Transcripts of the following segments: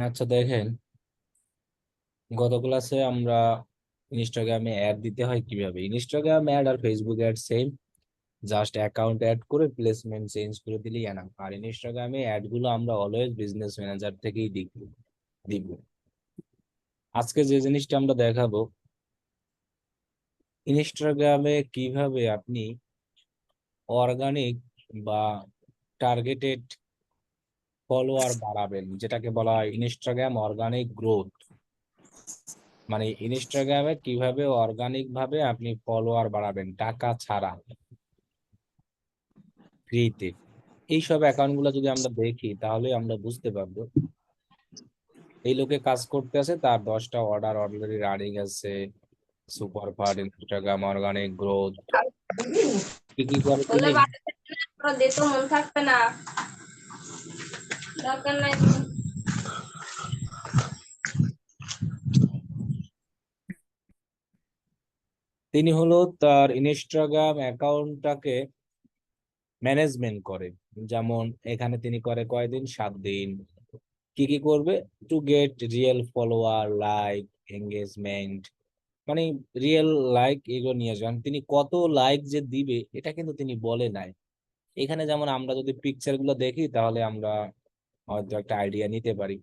আচ্ছা দেখেন, গত ক্লাসে আমরা ইনস্টাগ্রামে অ্যাড দিতে হয় কিভাবে। ইনস্টাগ্রাম অ্যাড আর Facebook ad same, just account ad করে প্লেসমেন্ট চেঞ্জ করে দিলেই এনাফ। আর ইনস্টাগ্রামে অ্যাড গুলো আমরা অলওয়েজ বিজনেস ম্যানেজার থেকেই দিব। আজকে যে জিনিসটা আমরা দেখাবো, ইনস্টাগ্রামে কিভাবে আপনি অর্গানিক বা টার্গেটেড ফলোয়ার বাড়াবেন, যেটাকে বলা হয় ইনস্টাগ্রাম অর্গানিক গ্রোথ। মানে ইনস্টাগ্রামে কিভাবে অর্গানিক ভাবে আপনি ফলোয়ার বাড়াবেন টাকা ছাড়া, ফ্রিতে। এইসব অ্যাকাউন্ট গুলো যদি আমরা দেখি তাহলে আমরা বুঝতে পারবো এই লোকে কাজ করতে আছে, তার 10টা অর্ডার অলরেডি রানিং আছে। Super fast Instagram organic growth, কি কি করে বললে তিনি। বাড়িতে ওরা দিতে মন থাকবে না, দরকার নাই। তিনি হলো তার ইনস্টাগ্রাম অ্যাকাউন্টটাকে ম্যানেজমেন্ট করে। যেমন এখানে তিনি করে কয়দিন, 7 দিন। কি কি করবে? To get real follower, like, engagement, মানে রিয়েল লাইক, এগুলো নিয়ে যান। তিনি কত লাইক যে দিবে এটা কিন্তু তিনি বলে নাই এখানে। যেমন আমরা যদি পিকচার গুলো দেখি তাহলে আমরা হয়তো একটা আইডিয়া নিতে পারি।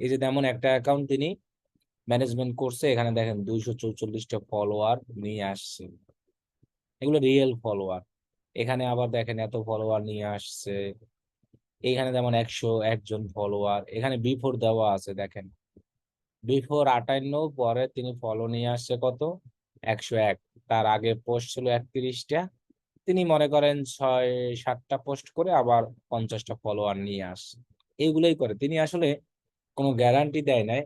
এই যে তেমন একটা অ্যাকাউন্ট তিনি ম্যানেজমেন্ট করছে, এখানে দেখেন 244টা ফলোয়ার নিয়ে আসছে, এগুলো রিয়েল ফলোয়ার। এখানে আবার দেখেন এত ফলোয়ার নিয়ে আসছে। এখানে যেমন 101 জন ফলোয়ার, এখানে বিফোর দেওয়া আছে দেখেন, বিফোর 58, পরে তিনি ফলো নিয়ে আসছে কত, 101। তার আগে পোস্ট ছিল 31টা, তিনি মনে করেন 6-7টা পোস্ট করে আবার 50টা ফলোয়ার নিয়ে আসছে। এইগুলোই করে তিনি। আসলে কোনো গ্যারান্টি দেয় নাই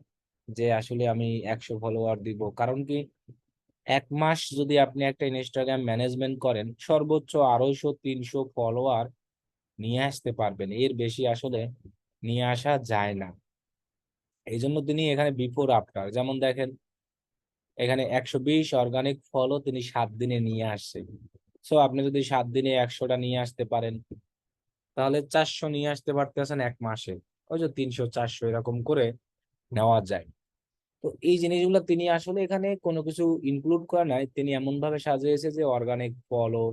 যে আসলে আমি 100 ফলোয়ার দিব। কারণ কি, 1 মাস যদি আপনি একটা ইনস্টাগ্রাম ম্যানেজমেন্ট করেন, সর্বোচ্চ 250-300 ফলোয়ার নিয়ে আসতে পারবেন, এর বেশি আসলে নিয়ে আসা যায় না। এই জন্য তিনি এখানে বিফোর আফটার, যেমন দেখেন এখানে 120 অর্গানিক ফলও তিনি 7 দিনে নিয়ে আসছে। সো আপনি যদি 7 দিনে 100টা নিয়ে আসতে পারেন, তাহলে 400 নিয়ে আসতে পারতেছেন 1 মাসে। ওই যে 300-400 এরকম করে নেওয়া যায়। তো এই জিনিসগুলো তিনি আসলে এখানে কোনো কিছু ইনক্লুড করে নাই, তিনি এমন ভাবে সাজিয়েছে যে অর্গানিক ফলও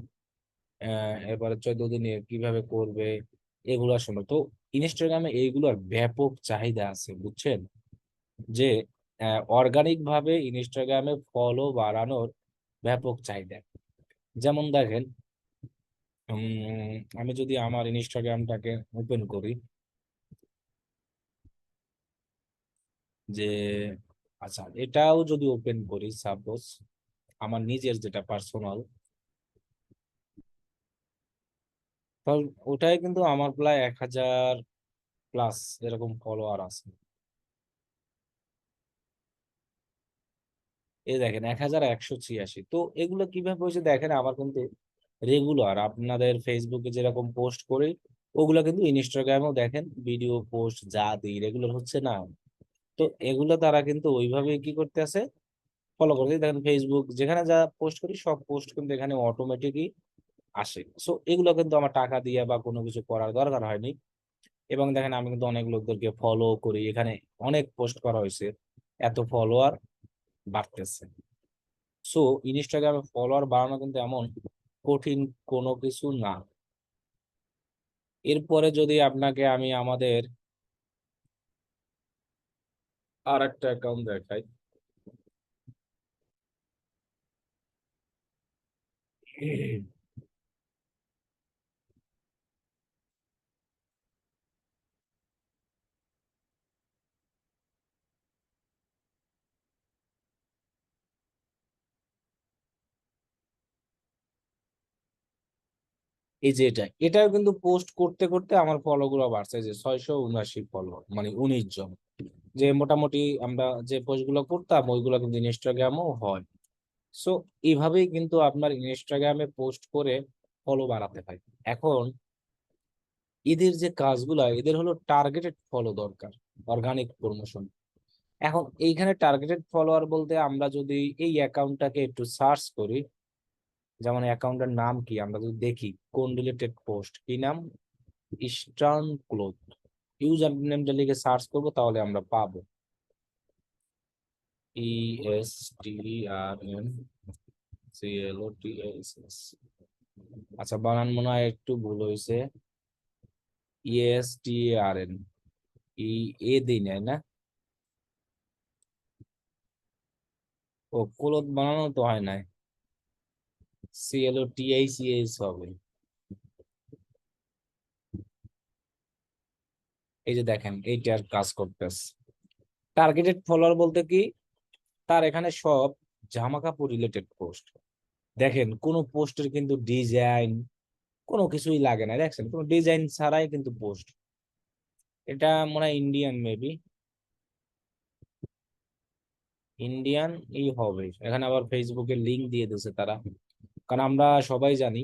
এবারে 14 দিনে কিভাবে করবে এগুলোর সময়। তো ইনস্টাগ্রামে এইগুলোর ব্যাপক চাহিদা আছে, বুঝছেন, যে অর্গানিক ভাবে ইনস্টাগ্রামে ফলো বাড়ানোর ব্যাপক চাহিদা। যেমন দেখেন, আমি যদি আমার ইনস্টাগ্রামটাকে ওপেন করি, যে আচ্ছা এটাও যদি ওপেন করি সাপোজ, আমার নিজের যেটা পার্সোনাল, তাহলে ওটাই কিন্তু আমার প্রায় 1000+ এরকম ফলোয়ার আছে। এই দেখেন 1186। তো এগুলো কিভাবে হয়েছে দেখেন, আমার কিন্তু রেগুলার আপনাদের ফেসবুকে যেরকম পোস্ট করি ওগুলো কিন্তু ইনস্টাগ্রামেও দেখেন ভিডিও পোস্ট যা দিই রেগুলার হচ্ছে না। তো এগুলো তারা কিন্তু ওইভাবে কি করতে আছে, ফলো করতে। দেখেন ফেসবুক যেখানে যা পোস্ট করি সব পোস্ট কিন্তু এখানে অটোমেটিকই আসে। সো এগুলো কিন্তু আমার টাকা দিয়ে বা কোনো কিছু করার দরকার হয়নি। এবং দেখেন আমি কিন্তু অনেক লোকদেরকে ফলো করি, এখানে অনেক পোস্ট করা হয়েছে, এত ফলোয়ার বাড়তেছে। সো ইনস্টাগ্রামে ফলোয়ার বাড়ানো কিন্তু এমন কঠিন কোনো কিছু না। এরপরে যদি আপনাকে আমি আমাদের আর একটা অ্যাকাউন্ট দেখাই, এই যে এটাও কিন্তু পোস্ট করতে করতে আমার ফলো গুলো বাড়ছে, যে 679 ফলো, মানে 19 জন। যে মোটামুটি আমরা যে পোস্ট গুলো করতাম ওইগুলো কিন্তু ইনস্টাগ্রামও হয়। সো এইভাবেই কিন্তু আপনার ইনস্টাগ্রামে পোস্ট করে ফলো বাড়াতে হয়। এখন এদের যে কাজগুলা, এদের হলো টার্গেটেড ফলো দরকার, অর্গানিক প্রমোশন। এখন এইখানে টার্গেটেড ফলোয়ার বলতে আমরা যদি এই অ্যাকাউন্টটাকে একটু সার্চ করি, যেমন অ্যাকাউন্টের নাম কি আমরা যদি দেখি, কোন রিলেটেড পোস্ট কি নাম, ইস্টার্ন ক্লোথ। ইউজার নেমটা লিখে সার্চ করবো তাহলে আমরা পাবো। ESTRNCLOTASS। আচ্ছা, বানান মনে হয় একটু ভুল হয়েছে। ESTRN, এ দিই নাই না? ও কোলদ বানানো তো হয় নাই, CLOTICS হবে। এই যে দেখেন এইটার কাজ করতেছে। টার্গেটেড ফলোয়ার বলতে কি, তার এখানে সব জামা কাপড় রিলেটেড পোস্ট। দেখেন কোনো পোস্টের কিন্তু ডিজাইন কোনো কিছুই লাগে না, দেখছেন কোনো ডিজাইন ছাড়াই কিন্তু পোস্ট। এটা মনে হয় ইন্ডিয়ান, মেবি ইন্ডিয়ান হবে। এখানে আবার ফেসবুকের লিংক দিয়ে দিয়েছে তারা, কারণ আমরা সবাই জানি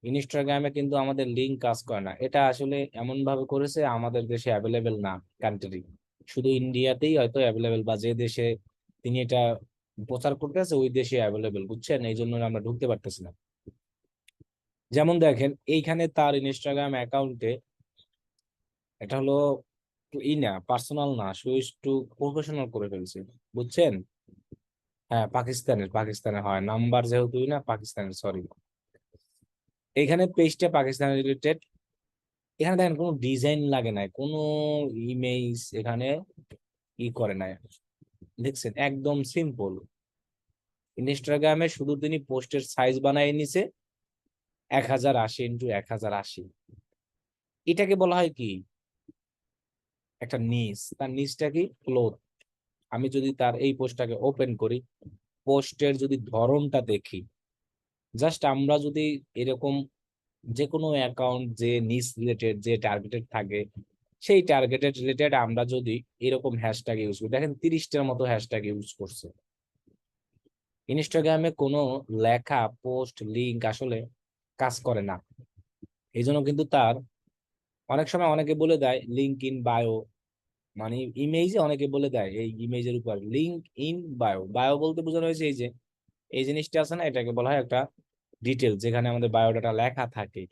ইনস্টাগ্রামে কিন্তু আমাদের লিংক কাজ করে না। এটা আসলে এমন ভাবে করেছে আমাদের দেশে অ্যাভেলেবেল না কান্ট্রি, শুধু ইন্ডিয়াতেই হয়তো অ্যাভেলেবেল, বা যে দেশে তিনি এটা প্রচার করতেছে ওই দেশে অ্যাভেলেবেল, বুঝছেন, এই জন্য আমরা ঢুকতে পারতেছি না। যেমন দেখেন এইখানে তার ইনস্টাগ্রাম অ্যাকাউন্টে, এটা হলো একটু না পার্সোনাল না, সো একটু প্রফেশনাল করে ফেলছে, বুঝছেন। হ্যাঁ, পাকিস্তানের হয় নাম্বার, যেহেতু না পাকিস্তানের, সরি। এখানে পেজটা পাকিস্তান রিলেটেড। এখানে দেখেন কোনো ডিজাইন লাগে নাই, কোনো ইমেজ এখানে করে নাই, দেখছেন একদম সিম্পল। ইনস্টাগ্রামে শুধু তিনি পোস্টের সাইজ বানাই নিছে 1080x1080। এটাকে বলা হয় কি, একটা নিচ। তার নিচটা কি, ক্লোথ। আমি যদি তার এই পোস্টটাকে ওপেন করি, পোস্টের যদি ধরনটা দেখি, জাস্ট আমরা যদি এরকম যে কোনো অ্যাকাউন্ট যে নিচ রিলেটেড যে টার্গেটেড থাকে, সেই টার্গেটেড রিলেটেড আমরা যদি এরকম হ্যাশট্যাগ ইউজ করি, দেখেন 30টার মতো হ্যাশট্যাগ ইউজ করছে। ইনস্টাগ্রামে কোনো লেখা পোস্ট লিংক আসলে কাজ করে না। এই জন্য কিন্তু তার অনেক সময় অনেকে বলে দেয় লিঙ্ক ইন বায়ো, মানে ইমেজে অনেকে বলে দেয় এই ইমেজের উপর লিঙ্ক ইন বায়ো। বায়ো বলতে বোঝানো হয়েছে এই যে এই জিনিসটা আছে না, এটাকে বলা হয় একটা ডিটেল, যেখানে আমাদের বায়োডাটা লেখা থাকে।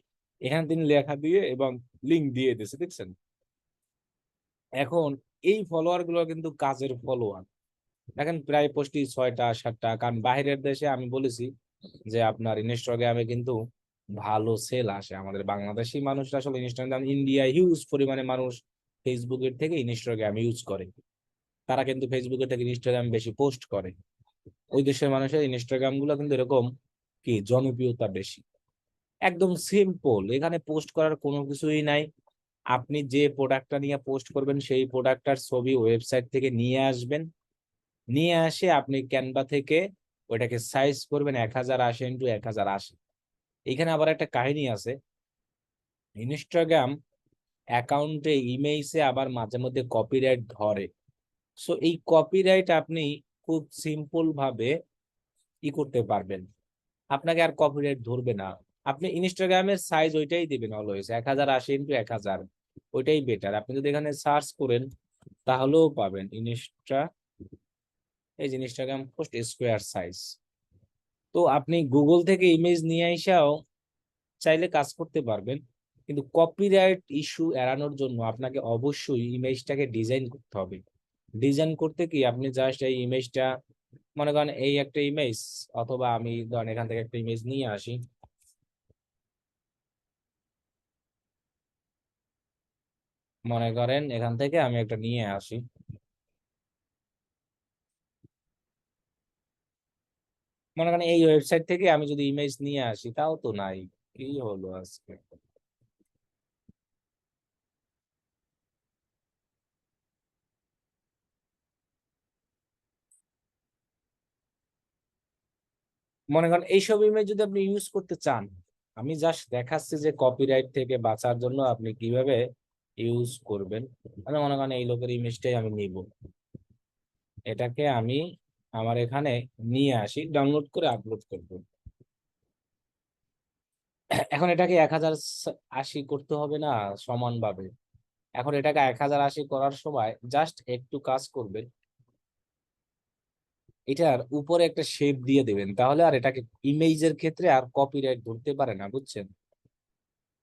এখানে তিনি লেখা দিয়ে এবং লিঙ্ক দিয়ে দিয়েছে, দেখছেন। এখন এই ফলোয়ার গুলো কিন্তু কাজের ফলোয়ার। দেখেন প্রায় পোস্টই 6টা 7টা, কারণ বাইরের দেশে আমি বলেছি যে আপনার ইনস্টাগ্রামে কিন্তু ভালো সেল আসে। আমাদের বাংলাদেশি মানুষরা আসলে ইনস্টাগ্রাম, ইন্ডিয়া হিউজ পরিমাণে মানুষ ফেসবুকের থেকে ইনস্টাগ্রাম ইউজ করে, তারা কিন্তু ফেসবুকের থেকে ইনস্টাগ্রাম বেশি পোস্ট করে। ওই দেশের মানুষের ইনস্টাগ্রাম গুলো কিন্তু এরকম কি জনপ্রিয়তা বেশি। একদম সিম্পল, এখানে পোস্ট করার কোনো কিছুই নাই। আপনি যে প্রোডাক্টটা নিয়ে পোস্ট করবেন সেই প্রোডাক্টটার ছবি ওয়েবসাইট থেকে নিয়ে আসবেন, নিয়ে আসে আপনি ক্যানভা থেকে ওইটাকে সাইজ করবেন 1080x1080। এখানে আবার একটা কাহিনী আছে, ইনস্টাগ্রাম অ্যাকাউন্টে ইমেজে আবার মাঝে মধ্যে কপিরাইট ধরে। সো এই কপিরাইট আপনি খুব সিম্পল ভাবে করতে পারবেন, আপনাকে আর কপিরাইট ধরবে না। আপনি ইনস্টাগ্রামের সাইজ ওইটাই দিবেন অলওয়েজ 1080x1000, ওইটাই বেটার। আপনি যদি এখানে সার্চ করেন তাহলেও পাবেন এই যে ইনস্টাগ্রাম পোস্ট স্কোয়ার সাইজ। তো আপনি গুগল থেকে ইমেজ নিয়ে আইসাও চাইলে কাজ করতে পারবেন, কিন্তু কপিরাইট ইস্যু এড়ানোর জন্য আপনাকে অবশ্যই ইমেজটাকে ডিজাইন করতে হবে। ডিজাইন করতে কি, আপনি জাস্ট এই ইমেজটা, মনে করেন এই একটা ইমেজ, অথবা আমি ধরেন এখান থেকে একটা ইমেজ নিয়ে আসি, মনে করেন এখান থেকে আমি একটা নিয়ে আসি, মনে করেন এই ওয়েবসাইট থেকে আমি যদি ইমেজ নিয়ে আসি, তাও তো নাই। কি হলো আজকে, মনে করেন এইসব ইমেজ যদি আপনি ইউজ করতে চান, আমি জাস্ট দেখাচ্ছি যে কপিরাইট থেকে বাঁচার জন্য আপনি কিভাবে ইউজ করবেন। আমি মনে করেন এই লোকের ইমেজটাই আমি নিব, এটাকে আমি আমার এখানে নিয়ে আসি, ডাউনলোড করে আপলোড করব। এখন এটাকে 1080 করতে হবে না সমানভাবে। এখন এটাকে 1080 করার সময় জাস্ট একটু কাজ করবেন, এটার উপরে একটা শেপ দিয়ে দেবেন, তাহলে আর এটাকে ইমেজের ক্ষেত্রে আর কপিরাইট ধরতে পারে না, বুঝছেন।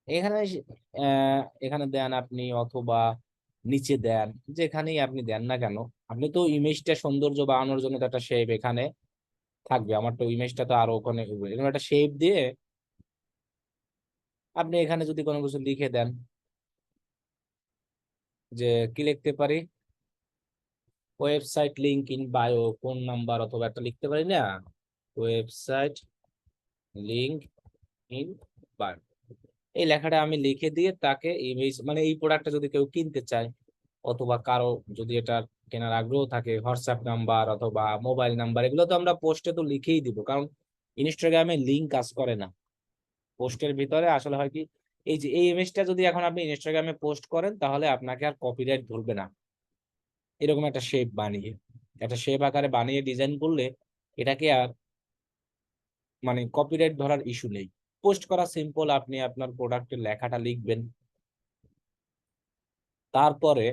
এখানে এখানে দেন আপনি, অথবা নিচে দেন, যেখানেই আপনি দেন না কেন। আপনি তো ইমেজটা সৌন্দর্য বাড়ানোর জন্য তো একটা শেপ এখানে থাকবে। আমার তো ইমেজটা তো আরো ওখানে এরকম একটা শেপ দিয়ে আপনি এখানে যদি কোনো কিছু লিখে দেন, যে কি লিখতে পারি, website link in bio, phone number, অথবা একটা লিখতে পারি না, ওয়েবসাইট লিংক ইন বায়ো। এই লেখাটা আমি লিখে দিয়ে তাকে ইমেজ, মানে এই প্রোডাক্টটা যদি কেউ কিনতে চায়, অথবা কারো যদি এটা কেনার আগ্রহ থাকে, হোয়াটসঅ্যাপ নাম্বার অথবা মোবাইল নাম্বার, এগুলো তো আমরা পোস্টে তো লিখেই দিব, কারণ ইনস্টাগ্রামে লিংক কাজ করে না। পোস্টের ভিতরে আসলে হয় কি, এই যে এই ইমেজটা যদি এখন আপনি ইনস্টাগ্রামে পোস্ট করেন, তাহলে আপনাকে আর কপিরাইট ধরবে না। এরকম একটা শেপ বানিয়ে, একটা শেপ আকারে বানিয়ে ডিজাইন করলে এটাকে আর মানে কপিরাইট ধরার ইস্যু নেই। পোস্ট করা সিম্পল, আপনি আপনার প্রোডাক্টের লেখাটা লিখবেন, তারপরে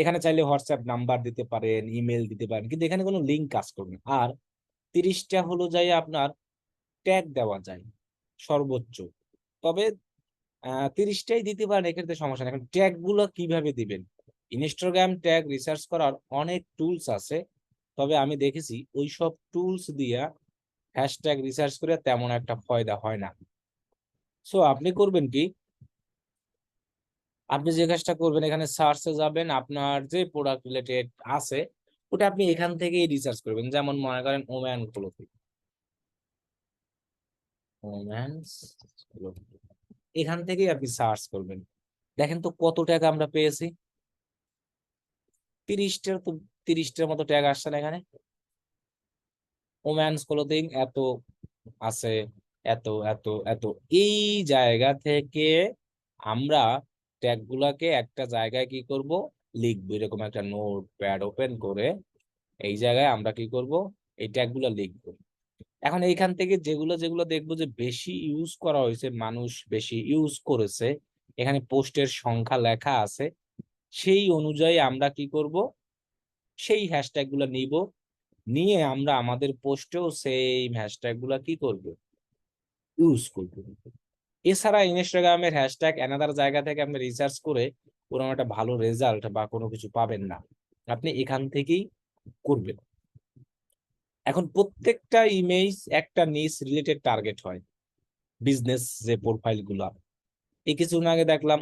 এখানে চাইলে হোয়াটসঅ্যাপ নাম্বার দিতে পারেন, ইমেল দিতে পারেন, কিন্তু এখানে কোনো লিঙ্ক কাজ করবে না। আর 30টা হলো যাই আপনার ট্যাগ দেওয়া যায় সর্বোচ্চ, তবে 30টাই দিতে পারেন, এক্ষেত্রে সমস্যা নেই। এখন ট্যাগ গুলো কিভাবে দিবেন, ইনস্টাগ্রাম ট্যাগ রিসার্চ করার অনেক টুলস আছে, তবে আমি দেখেছি ওই সব টুলস দিয়া হ্যাশট্যাগ রিসার্চ করে তেমন একটা ফায়দা হয় না। সো আপনি করবেন কি, আপনি যে কাজটা করবেন, এখানে সার্চে যাবেন, আপনার যে প্রোডাক্ট রিলেটেড আছে ওটা আপনি এখান থেকেই রিসার্চ করবেন। যেমন মনে করেন ওম্যান ক্লোথিং, ওম্যানস ক্লোথিং, এখান থেকেই আপনি সার্চ করবেন। দেখেন তো কত ট্যাগ আমরা পেয়েছি, 30টার তো 30টার মতো ট্যাগ আসছে না এখানে। ওম্যানস ক্লোথিং এত আছে, এত এত এত। এই জায়গা থেকে আমরা ট্যাগ গুলাকে একটা জায়গায় কি করব, লিখবো। এরকম একটা নোট প্যাড ওপেন করে এই জায়গায় আমরা কি করব, এই ট্যাগ গুলো লিখবো। এখন এইখান থেকে যেগুলো যেগুলো দেখবো যে বেশি ইউজ করা হয়েছে, মানুষ বেশি ইউজ করেছে, এখানে পোস্টের সংখ্যা লেখা আছে, সেই অনুযায়ী আমরা কি করব, সেই হ্যাশট্যাগ গুলো নিব, নিয়ে আমরা আমাদের পোস্টেও সেম হ্যাশট্যাগ গুলা কি করব, ইউজ করব। এছাড়া ইনস্টাগ্রামের হ্যাশট্যাগ অ্যানাদার জায়গা থেকে আপনি রিসার্চ করে কোনো একটা ভালো রেজাল্ট বা কোনো কিছু পাবেন না, আপনি এখান থেকেই করবেন। এখন প্রত্যেকটা ইমেজ একটা নিস রিলেটেড টার্গেট হয়, বিজনেস যে প্রোফাইল গুলা, এই কিছুদিন আগে দেখলাম।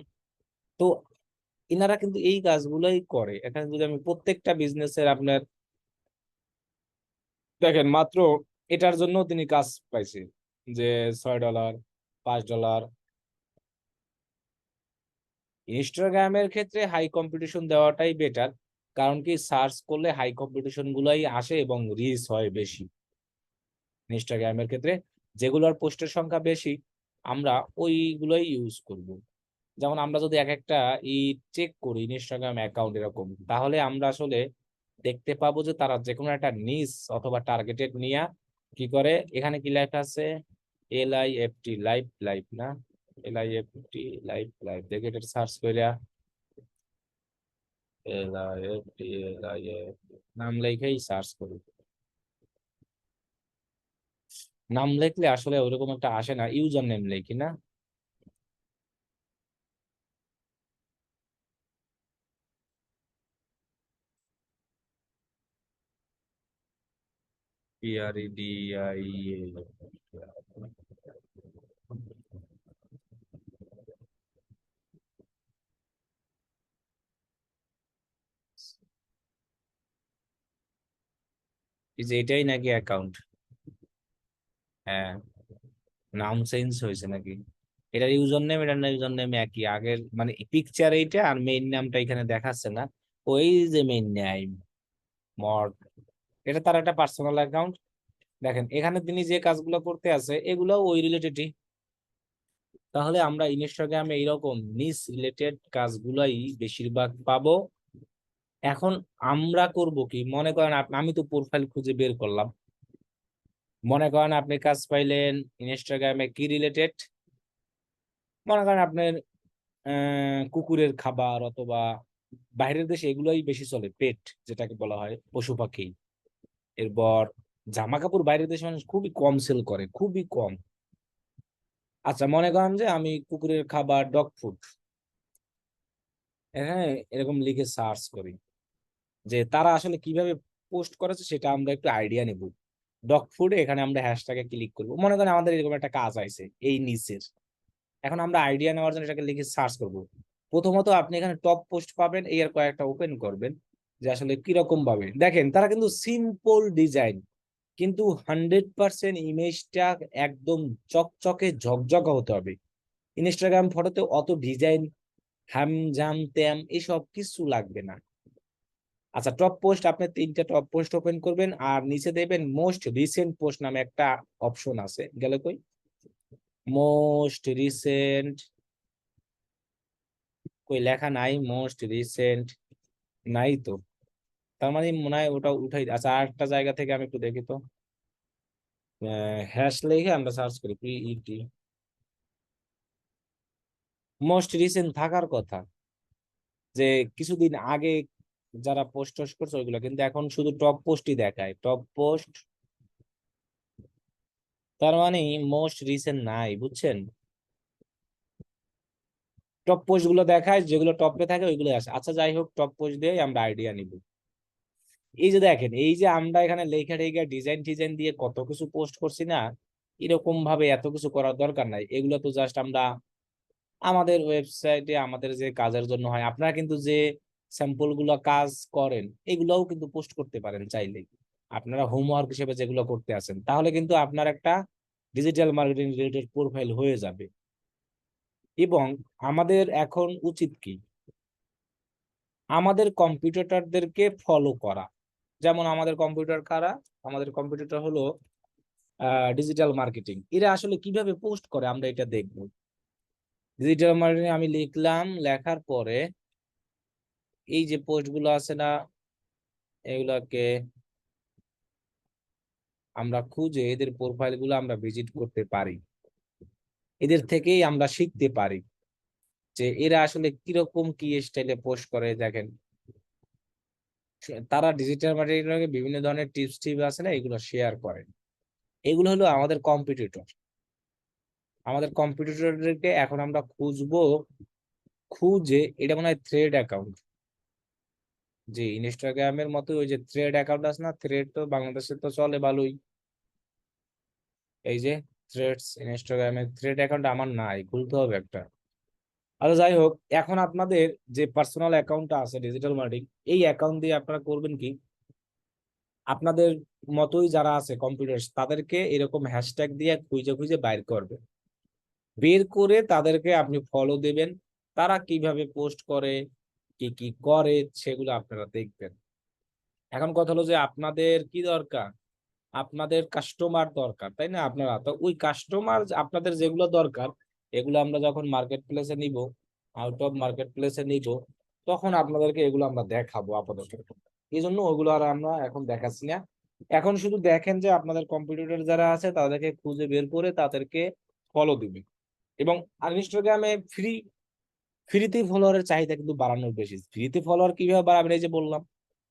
তো ইনারা কিন্তু এই কাজগুলোই করে। এখানে যদি আমি প্রত্যেকটা বিজনেসের আপনার দেখেন, মাত্র এটার জন্য তিনি কাজ পাইছে, যে $6, $5। ইনস্টাগ্রামের ক্ষেত্রে হাই কম্পিটিশন দেওয়াটাই বেটার, কারণ কি সার্চ করলে হাই কম্পিটিশন গুলাই আসে এবং রিচ হয় বেশি। ইনস্টাগ্রামের ক্ষেত্রে যেগুলোর পোস্টের সংখ্যা বেশি, আমরা ওইগুলোই ইউজ করব। যেমন আমরা যদি এক একটা চেক করি ইনস্টাগ্রাম অ্যাকাউন্ট এরকম, তাহলে আমরা আসলে দেখতে পাবো যে তারা যে কোনো একটা নিস অথবা টার্গেটেড নিয়ে কি করে। এখানে কি লেখা আছে, LIFT, লাইভ লাইভ না, LIFT লাইভ লাইভ, দেখে এটা সার্চ করে, নাম লেখেই সার্চ করি। নাম লিখলে আসলে ওরকম একটা আসে না, ইউজার নেম লিখি না, PREDIA। এই যে এটাই নাকি অ্যাকাউন্ট? হ্যাঁ, নাম চেঞ্জ হয়েছে নাকি? এটার ইউজার নেম, এটার ইউজার নেম একই আগের, মানে পিকচার এইটা আর মেইন নামটা এখানে দেখাচ্ছে না। ওই যে মেইন নেম মড, এটা তার একটা পার্সোনাল অ্যাকাউন্ট। দেখেন এখানে তিনি যে কাজগুলো করতে আছে এগুলো ওই রিলেটেডই। তাহলে আমরা ইনস্টাগ্রামে এইরকম নিস রিলেটেড কাজগুলাই বেশিরভাগ পাবো। এখন আমরা করব কি, মনে করেন আমি তো প্রোফাইল খুঁজে বের করলাম, মনে করেন আপনি কাজ পাইলেন ইনস্টাগ্রামে কি রিলেটেড, মনে করেন আপনার কুকুরের খাবার, অথবা বাইরের দেশে এগুলোই বেশি চলে, পেট যেটাকে বলা হয়, পশু পাখি। এরপর জামা কাপড় বাইরের দেশে মানুষ খুবই কম সেল করে, খুবই কম। আচ্ছা, মনে করেন যে আমি কুকুরের খাবার ডগ ফুড হ্যাঁ এরকম লিখে সার্চ করি, যে তারা আসলে কিভাবে পোস্ট করেছে সেটা আমরা একটু আইডিয়া নিব। ডগ ফুড এখানে আমরা হ্যাশট্যাগে ক্লিক করব, মনে করেন আমাদের এরকম একটা কাজ আইছে এই নিচের। এখন আমরা আইডিয়া নেওয়ার জন্য এটাকে লিখে সার্চ করব। প্রথমত আপনি এখানে টপ পোস্ট পাবেন, এর কয়েকটা ওপেন করবেন যে আসলে কিরকম ভাবে দেখেন তারা কিন্তু সিম্পল ডিজাইন, কিন্তু 100% ইমেজটা একদম চকচকে ঝকঝকে হতে হবে। ইনস্টাগ্রাম ফটোতে অত ডিজাইন হ্যাম জাম ত্যাম এসব কিছু লাগবে না। আচ্ছা, টপ পোস্ট আপনি 3টা টপ পোস্ট ওপেন করবেন আর নিচে দেখবেন মোস্ট রিসেন্ট পোস্ট নামে একটা অপশন আছে, গেল কই? মোস্ট রিসেন্ট কই? লেখা নাই মোস্ট রিসেন্ট, নাই তো। তার মানে মনে হয় ওটা উঠাই। আচ্ছা, আরেকটা জায়গা থেকে আমি একটু দেখি তো। হ্যাশ লিখে আমরা সার্চ করি পিইটি, মোস্ট রিসেন্ট থাকার কথা, যে কিছুদিন আগে যারা পোস্ট টোস্ট করছে ওইগুলো, কিন্তু এখন শুধু টপ পোস্টই দেখায়, টপ পোস্ট। তার মানে মোস্ট রিসেন্ট নাই, বুঝছেন? টপ পোস্ট গুলো দেখায়, যেগুলো টপে থাকে ওইগুলো আসে। আচ্ছা যাই হোক, টপ পোস্ট দিয়ে আমরা আইডিয়া নিব। এই যে দেখেন, এই যে আমরা এখানে লেখা টেখা ডিজাইন ডিজাইন দিয়ে কত কিছু পোস্ট করছি না, এরকম ভাবে এত কিছু করার দরকার নাই। এগুলো তো জাস্ট আমরা আমাদের ওয়েবসাইটে আমাদের যে কাজের জন্য হয়, আপনারা কিন্তু যে স্যাম্পল গুলো কাজ করেন এগুলোও কিন্তু পোস্ট করতে পারেন চাইলে। আপনারা হোমওয়ার্ক হিসেবে যেগুলো করতে আছেন, তাহলে কিন্তু আপনার একটা ডিজিটাল মার্কেটিং রিলেটেড প্রোফাইল হয়ে যাবে। এবং আমাদের এখন উচিত কি, আমাদের কম্পিউটারদেরকে ফলো করা। যেমন আমাদের কম্পিউটার কারা, আমাদের কম্পিউটার হলো ডিজিটাল মার্কেটিং, এরা আসলে কিভাবে পোস্ট করে আমরা এটা দেখবো। ডিজিটাল মার্কেটিং আমি লিখলাম, লেখার পরে এই যে পোস্ট গুলো আছে না, এগুলাকে আমরা খুঁজে এদের প্রোফাইল গুলো আমরা ভিজিট করতে পারি। এদের থেকেই আমরা শিখতে পারি যে এরা আসলে কিরকম কি স্টাইলে পোস্ট করে। দেখেন তারা ডিজিটাল মার্কেটিং বিভিন্ন ধরনের টিপস টিপ আছে না, এগুলো শেয়ার করে। এগুলো হলো আমাদের কম্পিটিটর। আমাদের কম্পিটিটরদেরকে এখন আমরা খুঁজবো, খুঁজে এটা মনে হয় থ্রেড অ্যাকাউন্ট, যে ইনস্টাগ্রামের মতো ওই যে থ্রেড অ্যাকাউন্ট আছে না, থ্রেড তো বাংলাদেশে তো চলে ভালোই। এই যে থ্রেডস, ইনস্টাগ্রামের থ্রেড অ্যাকাউন্ট আমার নাই, খুলতে হবে একটা। আচ্ছা যাই হোক, এখন আপনাদের যে পার্সোনাল অ্যাকাউন্টটা আছে ডিজিটাল মার্কেটিং, এই অ্যাকাউন্ট দিয়ে আপনারা করবেন কি, আপনাদের মতোই যারা আছে কম্পিউটার তাদেরকে এরকম হ্যাশট্যাগ দিয়ে খুঁজে খুঁজে বাইর করবে, বের করে তাদেরকে আপনি ফলো দেবেন। তারা কিভাবে পোস্ট করে, কি কি করে সেগুলো আপনারা দেখবেন। এখন কথা হলো যে আপনাদের কি দরকার, আপনাদের কাস্টমার দরকার, তাই না? আপনারা তো ওই কাস্টমার আপনাদের যেগুলো দরকার, এগুলো আমরা যখন মার্কেট প্লেসে নিব, আউট অফ মার্কেট প্লেসে নিব, তখন আপনাদেরকে এগুলো আমরা দেখাবো আপাতত। এই জন্য ওগুলো আর আমরা এখন দেখাচ্ছি না। এখন শুধু দেখেন যে আপনাদের কম্পিটিটর যারা আছে তাদেরকে খুঁজে বের করে তাদেরকে ফলো দিবে। এবং ইনস্টাগ্রামে ফ্রিতে ফলোয়ারের চাহিদা কিন্তু বাড়ানোর বেশি। ফ্রিতে ফলোয়ার কিভাবে বাড়াবেন, এই যে বললাম,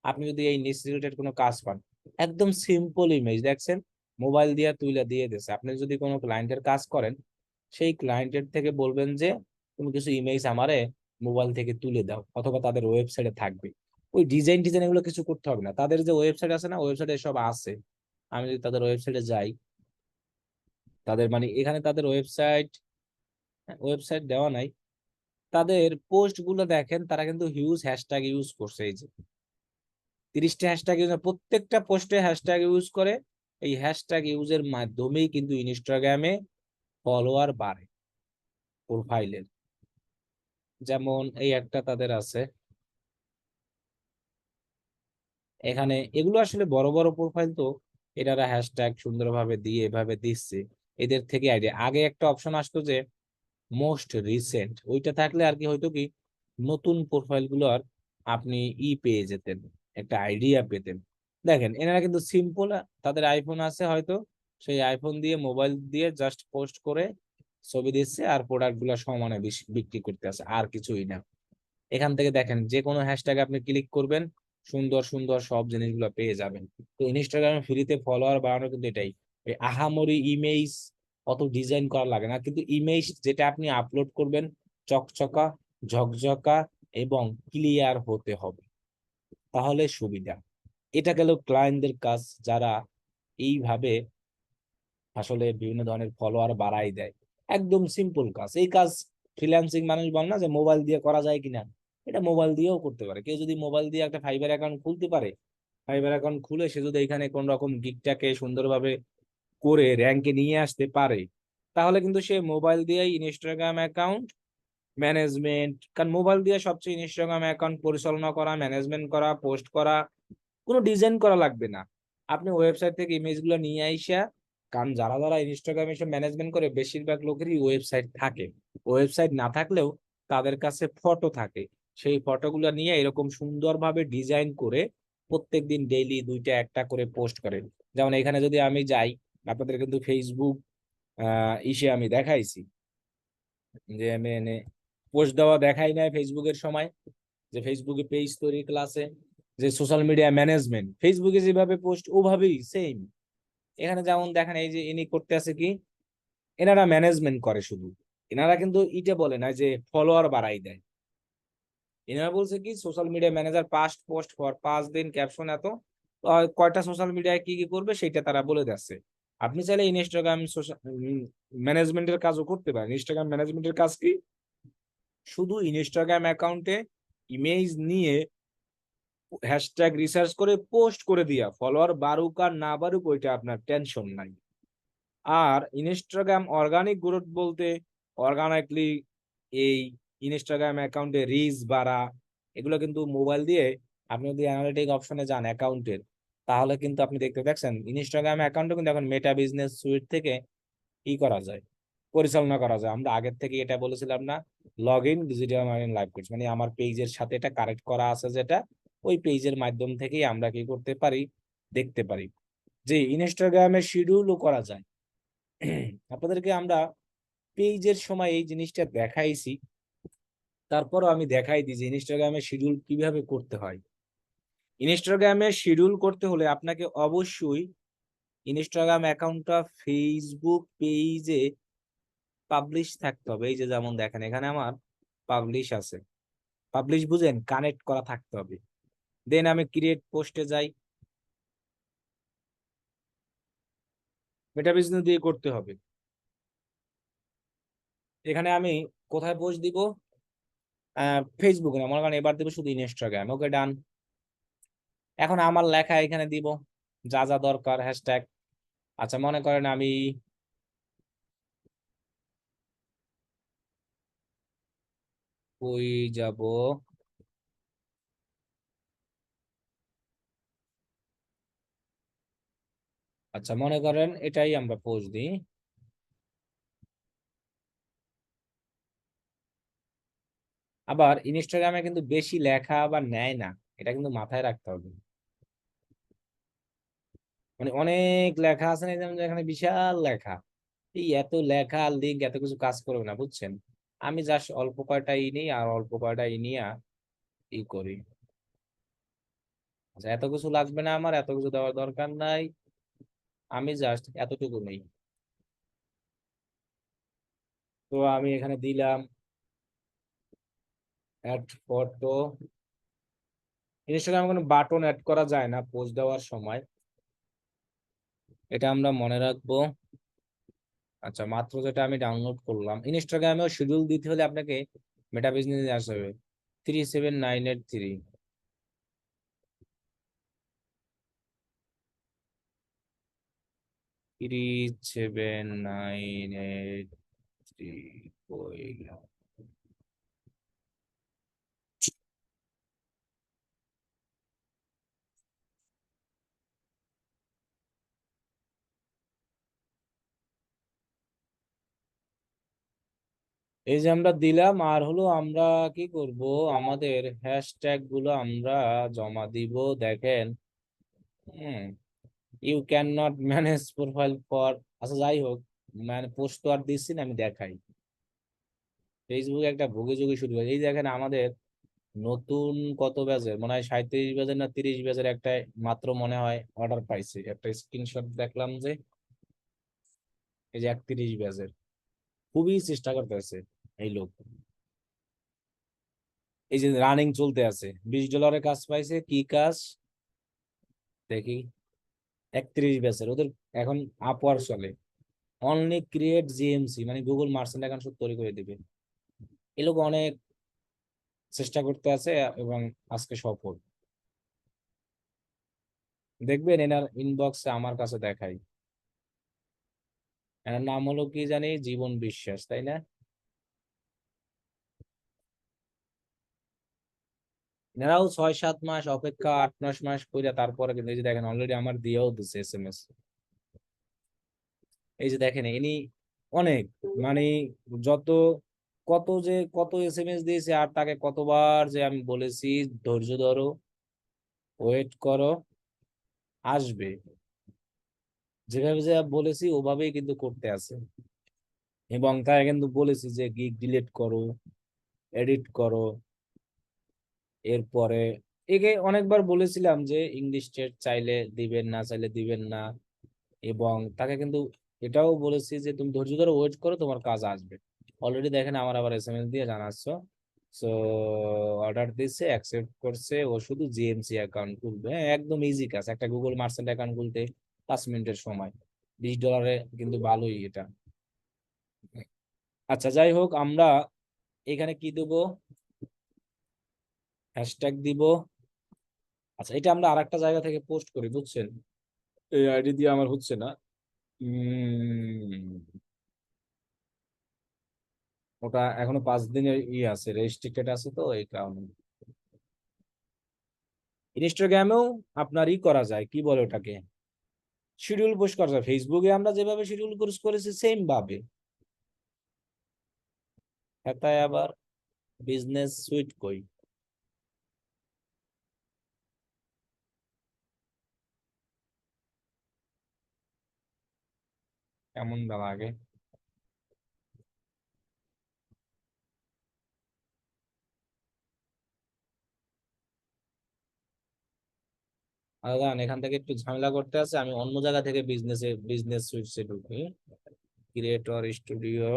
আপনি যদি এই নিচ রিলেটেড কোনো কাজ পান, একদম সিম্পল ইমেজ দেখছেন, মোবাইল দিয়ে তুলে দিয়ে দিচ্ছে। আপনি যদি কোনো ক্লায়েন্টের কাজ করেন, সেই ক্লায়েন্টের থেকে বলবেন যে তুমি কিছু ইমেজ আমারে মোবাইল থেকে তুলে দাও, অথবা তাদের ওয়েবসাইটে থাকবে। ওই ডিজাইন ডিজাইন এগুলো কিছু করতে হবে না, তাদের যে ওয়েবসাইট আছে না, ওয়েবসাইটে সব আছে। আমি যদি তাদের ওয়েবসাইটে যাই, তাদের মানে এখানে তাদের ওয়েবসাইট, ওয়েবসাইট দেওয়া নাই, তাদের পোস্ট গুলো দেখেন, তারা কিন্তু হিউজ হ্যাশট্যাগ ইউজ করছে। এই যে 30টা হ্যাশট্যাগ ইউজ, প্রত্যেকটা পোস্টে হ্যাশট্যাগ ইউজ করে। এই হ্যাশট্যাগ ইউজের মাধ্যমেই কিন্তু ইনস্টাগ্রামে ফলোয়ার বাড়ে প্রোফাইলের। যেমন এই একটা তাদের আছে এখানে, এগুলো আসলে বড় বড় প্রোফাইল তো, এনারা হ্যাশট্যাগ সুন্দরভাবে দিয়ে এভাবে দিচ্ছে। এদের থেকে আইডিয়া, আগে একটা অপশন আসতো যে মোস্ট রিসেন্ট, ওইটা থাকলে আর কি হয়তো কি, নতুন প্রোফাইল গুলোর আপনি পেয়ে যেতেন, একটা আইডিয়া পেতেন। দেখেন এনারা কিন্তু সিম্পল, তাদের আইফোন আছে হয়তো, সেই আইফোন দিয়ে মোবাইল দিয়ে জাস্ট পোস্ট করে ছবি দিচ্ছে আর প্রোডাক্ট গুলা সমানে বিক্রি করতে আছে, আর কিছুই না। এখান থেকে দেখেন যে কোনো হ্যাশট্যাগ আপনি ক্লিক করবেন, সুন্দর সুন্দর সব জিনিসগুলো পেয়ে যাবেন। তো ইনস্টাগ্রামে ফ্রিতে ফলোয়ার বাড়ানো কিন্তু এটাই, এই আহামরি ইমেজ অত ডিজাইন করা লাগে না, কিন্তু ইমেজ যেটা আপনি আপলোড করবেন চকচকা, ঝকঝকা এবং ক্লিয়ার হতে হবে, তাহলে সুবিধা। এটা গেল ক্লায়েন্টদের কাজ, যারা এইভাবে আসলে বিভিন্ন ধরনের ফলোয়ার বাড়াই দেয়। একদম সিম্পল কাজ। এই কাজ ফ্রিল্যান্সিং মানুষ বল না যে মোবাইল দিয়ে করা যায় কিনা, এটা মোবাইল দিয়েও করতে পারে। কেউ যদি মোবাইল দিয়ে একটা ফাইবার অ্যাকাউন্ট খুলতে পারে, ফাইবার অ্যাকাউন্ট খুলে সে যদি এখানে কোন রকম গিগটাকে সুন্দরভাবে করে র্যাঙ্কে নিয়ে আসতে পারে, তাহলে কিন্তু সে মোবাইল দিয়েই ইনস্টাগ্রাম অ্যাকাউন্ট ম্যানেজমেন্ট, কারণ মোবাইল দিয়ে সবচেয়ে ইনস্টাগ্রাম অ্যাকাউন্ট পরিচালনা করা, ম্যানেজমেন্ট করা, পোস্ট করা, কোনো ডিজাইন করা লাগবে না। আপনি ওয়েবসাইট থেকে ইমেজ গুলো নিয়ে আইসা, কারণ যারা যারা ইনস্টাগ্রামে এসব ম্যানেজমেন্ট করে বেশিরভাগ লোকেরই ওয়েবসাইট থাকে, ওয়েবসাইট না থাকলেও তাদের কাছে ফটো থাকে, সেই ফটোগুলো নিয়ে এরকম সুন্দরভাবে ডিজাইন করে প্রত্যেকদিন ডেইলি দুইটা একটা করে পোস্ট করেন। যেমন এখানে যদি আমি যাই, আপনাদের কিন্তু ফেসবুক ইসে আমি দেখাইছি যে আমি পোস্ট দেওয়া দেখাই নাই ফেসবুকের সময়, যে ফেসবুকে পেজ তৈরি ক্লাসে যে সোশ্যাল মিডিয়া ম্যানেজমেন্ট, ফেসবুকে যেভাবে পোস্ট ওভাবেই সেম এখানে যেমন দেখেন। এই যে ইনি করতে আছে কি, এনারা ম্যানেজমেন্ট করে শুধু, এনারা কিন্তু ইটা বলে না যে ফলোয়ার বাড়াই দেয়। এনারা বলছে কি social media manager past post for 5 দিন, ক্যাপশন এত, কয়টা সোশ্যাল মিডিয়ায় কি কি করবে সেটা তারা বলে দিচ্ছে। আপনি চাইলে ইনস্টাগ্রাম সোশ্যাল ম্যানেজমেন্টের কাজও করতে পারেন। ইনস্টাগ্রাম ম্যানেজমেন্টের কাজ কি, শুধু ইনস্টাগ্রাম অ্যাকাউন্টে ইমেজ নিয়ে হ্যাশট্যাগ রিসার্চ করে পোস্ট করে দিয়া, ফলোয়ার বাড়ুক আর না বাড়ুক ওইটা আপনার টেনশন নাই। আর ইনস্টাগ্রাম অর্গানিক গ্রোথ বলতে অর্গানিকলি এই ইনস্টাগ্রাম অ্যাকাউন্টে রিচ বাড়া, এগুলো কিন্তু মোবাইল দিয়ে আপনি যদি অ্যানালিটিক অপশনে যান অ্যাকাউন্টের, তাহলে কিন্তু আপনি দেখতে দেখছেন ইনস্টাগ্রাম অ্যাকাউন্টে কিন্তু এখন মেটা বিজনেস সুইট থেকে করা যায়, পরিচালনা করা যায়। আমরা আগের থেকে এটা বলেছিলাম না, log in digital marketing live course, মানে আমার পেজের সাথে এটা কানেক্ট করা আছে, যেটা ওই পেজের মাধ্যম থেকেই আমরা কি করতে পারি, দেখতে পারি। যে ইনস্টাগ্রামে শিডিউলও করা যায়। আপনাদেরকে আমরা পেজের সময় এই জিনিসটা দেখাইছি, তারপরও আমি দেখাই দিই যে ইনস্টাগ্রামে শিডিউল কিভাবে করতে হয়। ইনস্টাগ্রামে শিডিউল করতে হলে আপনাকে অবশ্যই ইনস্টাগ্রাম অ্যাকাউন্টটা ফেসবুক পেজে পাবলিশ থাকতে হবে। এই যে যেমন দেখেন এখানে আমার পাবলিশ আছে, পাবলিশ বুঝেন, কানেক্ট করা থাকতে হবে। দেন আমি ক্রিয়েট পোস্টে যাই, মেটা বিজনেস দিয়ে করতে হবে। এখানে আমি কোথায় পোস্ট দিব, ফেসবুকে না, মনে করেন এবার দিব শুধু ইনস্টাগ্রাম, ওকে ডান। এখন আমার লেখা এখানে দিব, যা যা দরকার হ্যাশট্যাগ। আচ্ছা মনে করেন আমি কই যাব, আচ্ছা মনে করেন এটাই আমরা পোস্ট দিই। আবার ইনস্টাগ্রামে কিন্তু বেশি লেখা আবার নেয় না, এটা কিন্তু মাথায় রাখতে হবে। মানে অনেক লেখা আছে না, যেমন এখানে বিশাল লেখা, এই এত লেখা লিঙ্ক এত কিছু কাজ করবে না, বুঝছেন। আমি জাস্ট অল্প কয়টা নিই আর অল্প কয়টা নিয়ে করি। আচ্ছা এত কিছু লাগবে না, আমার এত কিছু দেওয়ার দরকার নাই, আমি জাস্ট এতটুকু নেই। তো আমি এখানে দিলাম অ্যাড ফটো। ইনস্টাগ্রামে কোনো বাটন অ্যাড করা যায় না পোস্ট দেওয়ার সময়, এটা আমরা মনে রাখবো। আচ্ছা মাত্র যেটা আমি ডাউনলোড করলাম, ইনস্টাগ্রামেও শিডিউল দিতে হলে আপনাকে মেটা বিজনেস আসতে হবে 37983, 37983 কইলাম। এই যে আমরা দিলাম, আর হলো আমরা কি করব, আমাদের হ্যাশট্যাগ গুলো আমরা জমা দিব। দেখেন, you can not manage profile for, আচ্ছা যাই হোক, মানে পোস্ট তো আর দিচ্ছি না, আমি দেখাই। ফেসবুকে একটা ভুগে যুগে শুরু হয়। এই দেখেন আমাদের নতুন কত ব্যাচের, মনে হয় 37 ব্যাচের না 30 ব্যাচের একটা মাত্র মনে হয় অর্ডার পাইছে, একটা স্ক্রিনশট দেখলাম যে এই যে 31 ব্যাচের, খুবই চেষ্টা করতেছে এই লোক। এই যে রানিং চলতে আছে, $20 কাজ পাইছে, কি কাজ দেখি। 31 ব্যাচের ওদের এখন আপওয়ার্ক চলে, অনলি ক্রিয়েট জিএমসি, মানে গুগল মার্চেন্ট অ্যাকাউন্ট সব তৈরি করে দিবে। এই লোক অনেক চেষ্টা করতে আছে এবং আজকে সফল। দেখবেন এনার ইনবক্সে আমার কাছে দেখাই, এনার নাম হলো কি জানি, জীবন বিশ্বাস, তাই না? এনারাও 6-7 মাস অপেক্ষা, 8-9 মাস করে তারপরে কিন্তু এই যে দেখেন অলরেডি আমার দিয়েও দিচ্ছে SMS। এই যে দেখেন ইনি অনেক, মানে যত কত SMS দিয়েছে, আর তাকে কতবার যে আমি বলেছি ধৈর্য ধরো, ওয়েট করো, আসবে, যেভাবে যে বলেছি ওভাবেই কিন্তু করতে আছে। এবং তাই কিন্তু বলেছি যে গিগ ডিলিট করো, এডিট করো। এরপরে একে অনেকবার বলেছিলাম যে ইংলিশ টেট চাইলে দিবেন, না চাইলে দিবেন না। এবং তাকে কিন্তু এটাও বলেছি যে তুমি ধৈর্য ধরে ওয়েট করো, তোমার কাজ আসবে। অলরেডি দেখেন আমার আবার SMS দিয়ে জানাচ্ছ। সো অর্ডার দিচ্ছে, অ্যাকসেপ্ট করছে, ও শুধু জিএমসি অ্যাকাউন্ট খুলবে। হ্যাঁ, একদম ইজি কাজ, একটা গুগল মার্চেন্ট অ্যাকাউন্ট খুলতে 5 মিনিটের সময়, $20 কিন্তু ভালোই এটা। আচ্ছা যাই হোক, আমরা এখানে কি দেবো, হ্যাশট্যাগ দিব। আচ্ছা এটা আমরা আরেকটা জায়গা থেকে পোস্ট করি, বুঝছেন? এই আইডি দিয়ে আমার হচ্ছে না। ওটা এখনো 5 দিনের আছে, রেস্ট্রিক্টেড আছে, তো এই কারণে। ইনস্টাগ্রামেও আপনার করা যায়, কি বলে ওটাকে, শিডিউল পোস্ট করা যায়। ফেসবুকে আমরা যেভাবে শিডিউল পোস্ট করেছি সেম ভাবে। তাই আবার বিজনেস সুইট কই, কেমন লাগে। দাদা এখান থেকে একটু ঝামেলা করতে আছে, আমি অন্য জায়গা থেকে বিজনেস সুইটসে ঢুকি। ক্রিয়েটর স্টুডিও,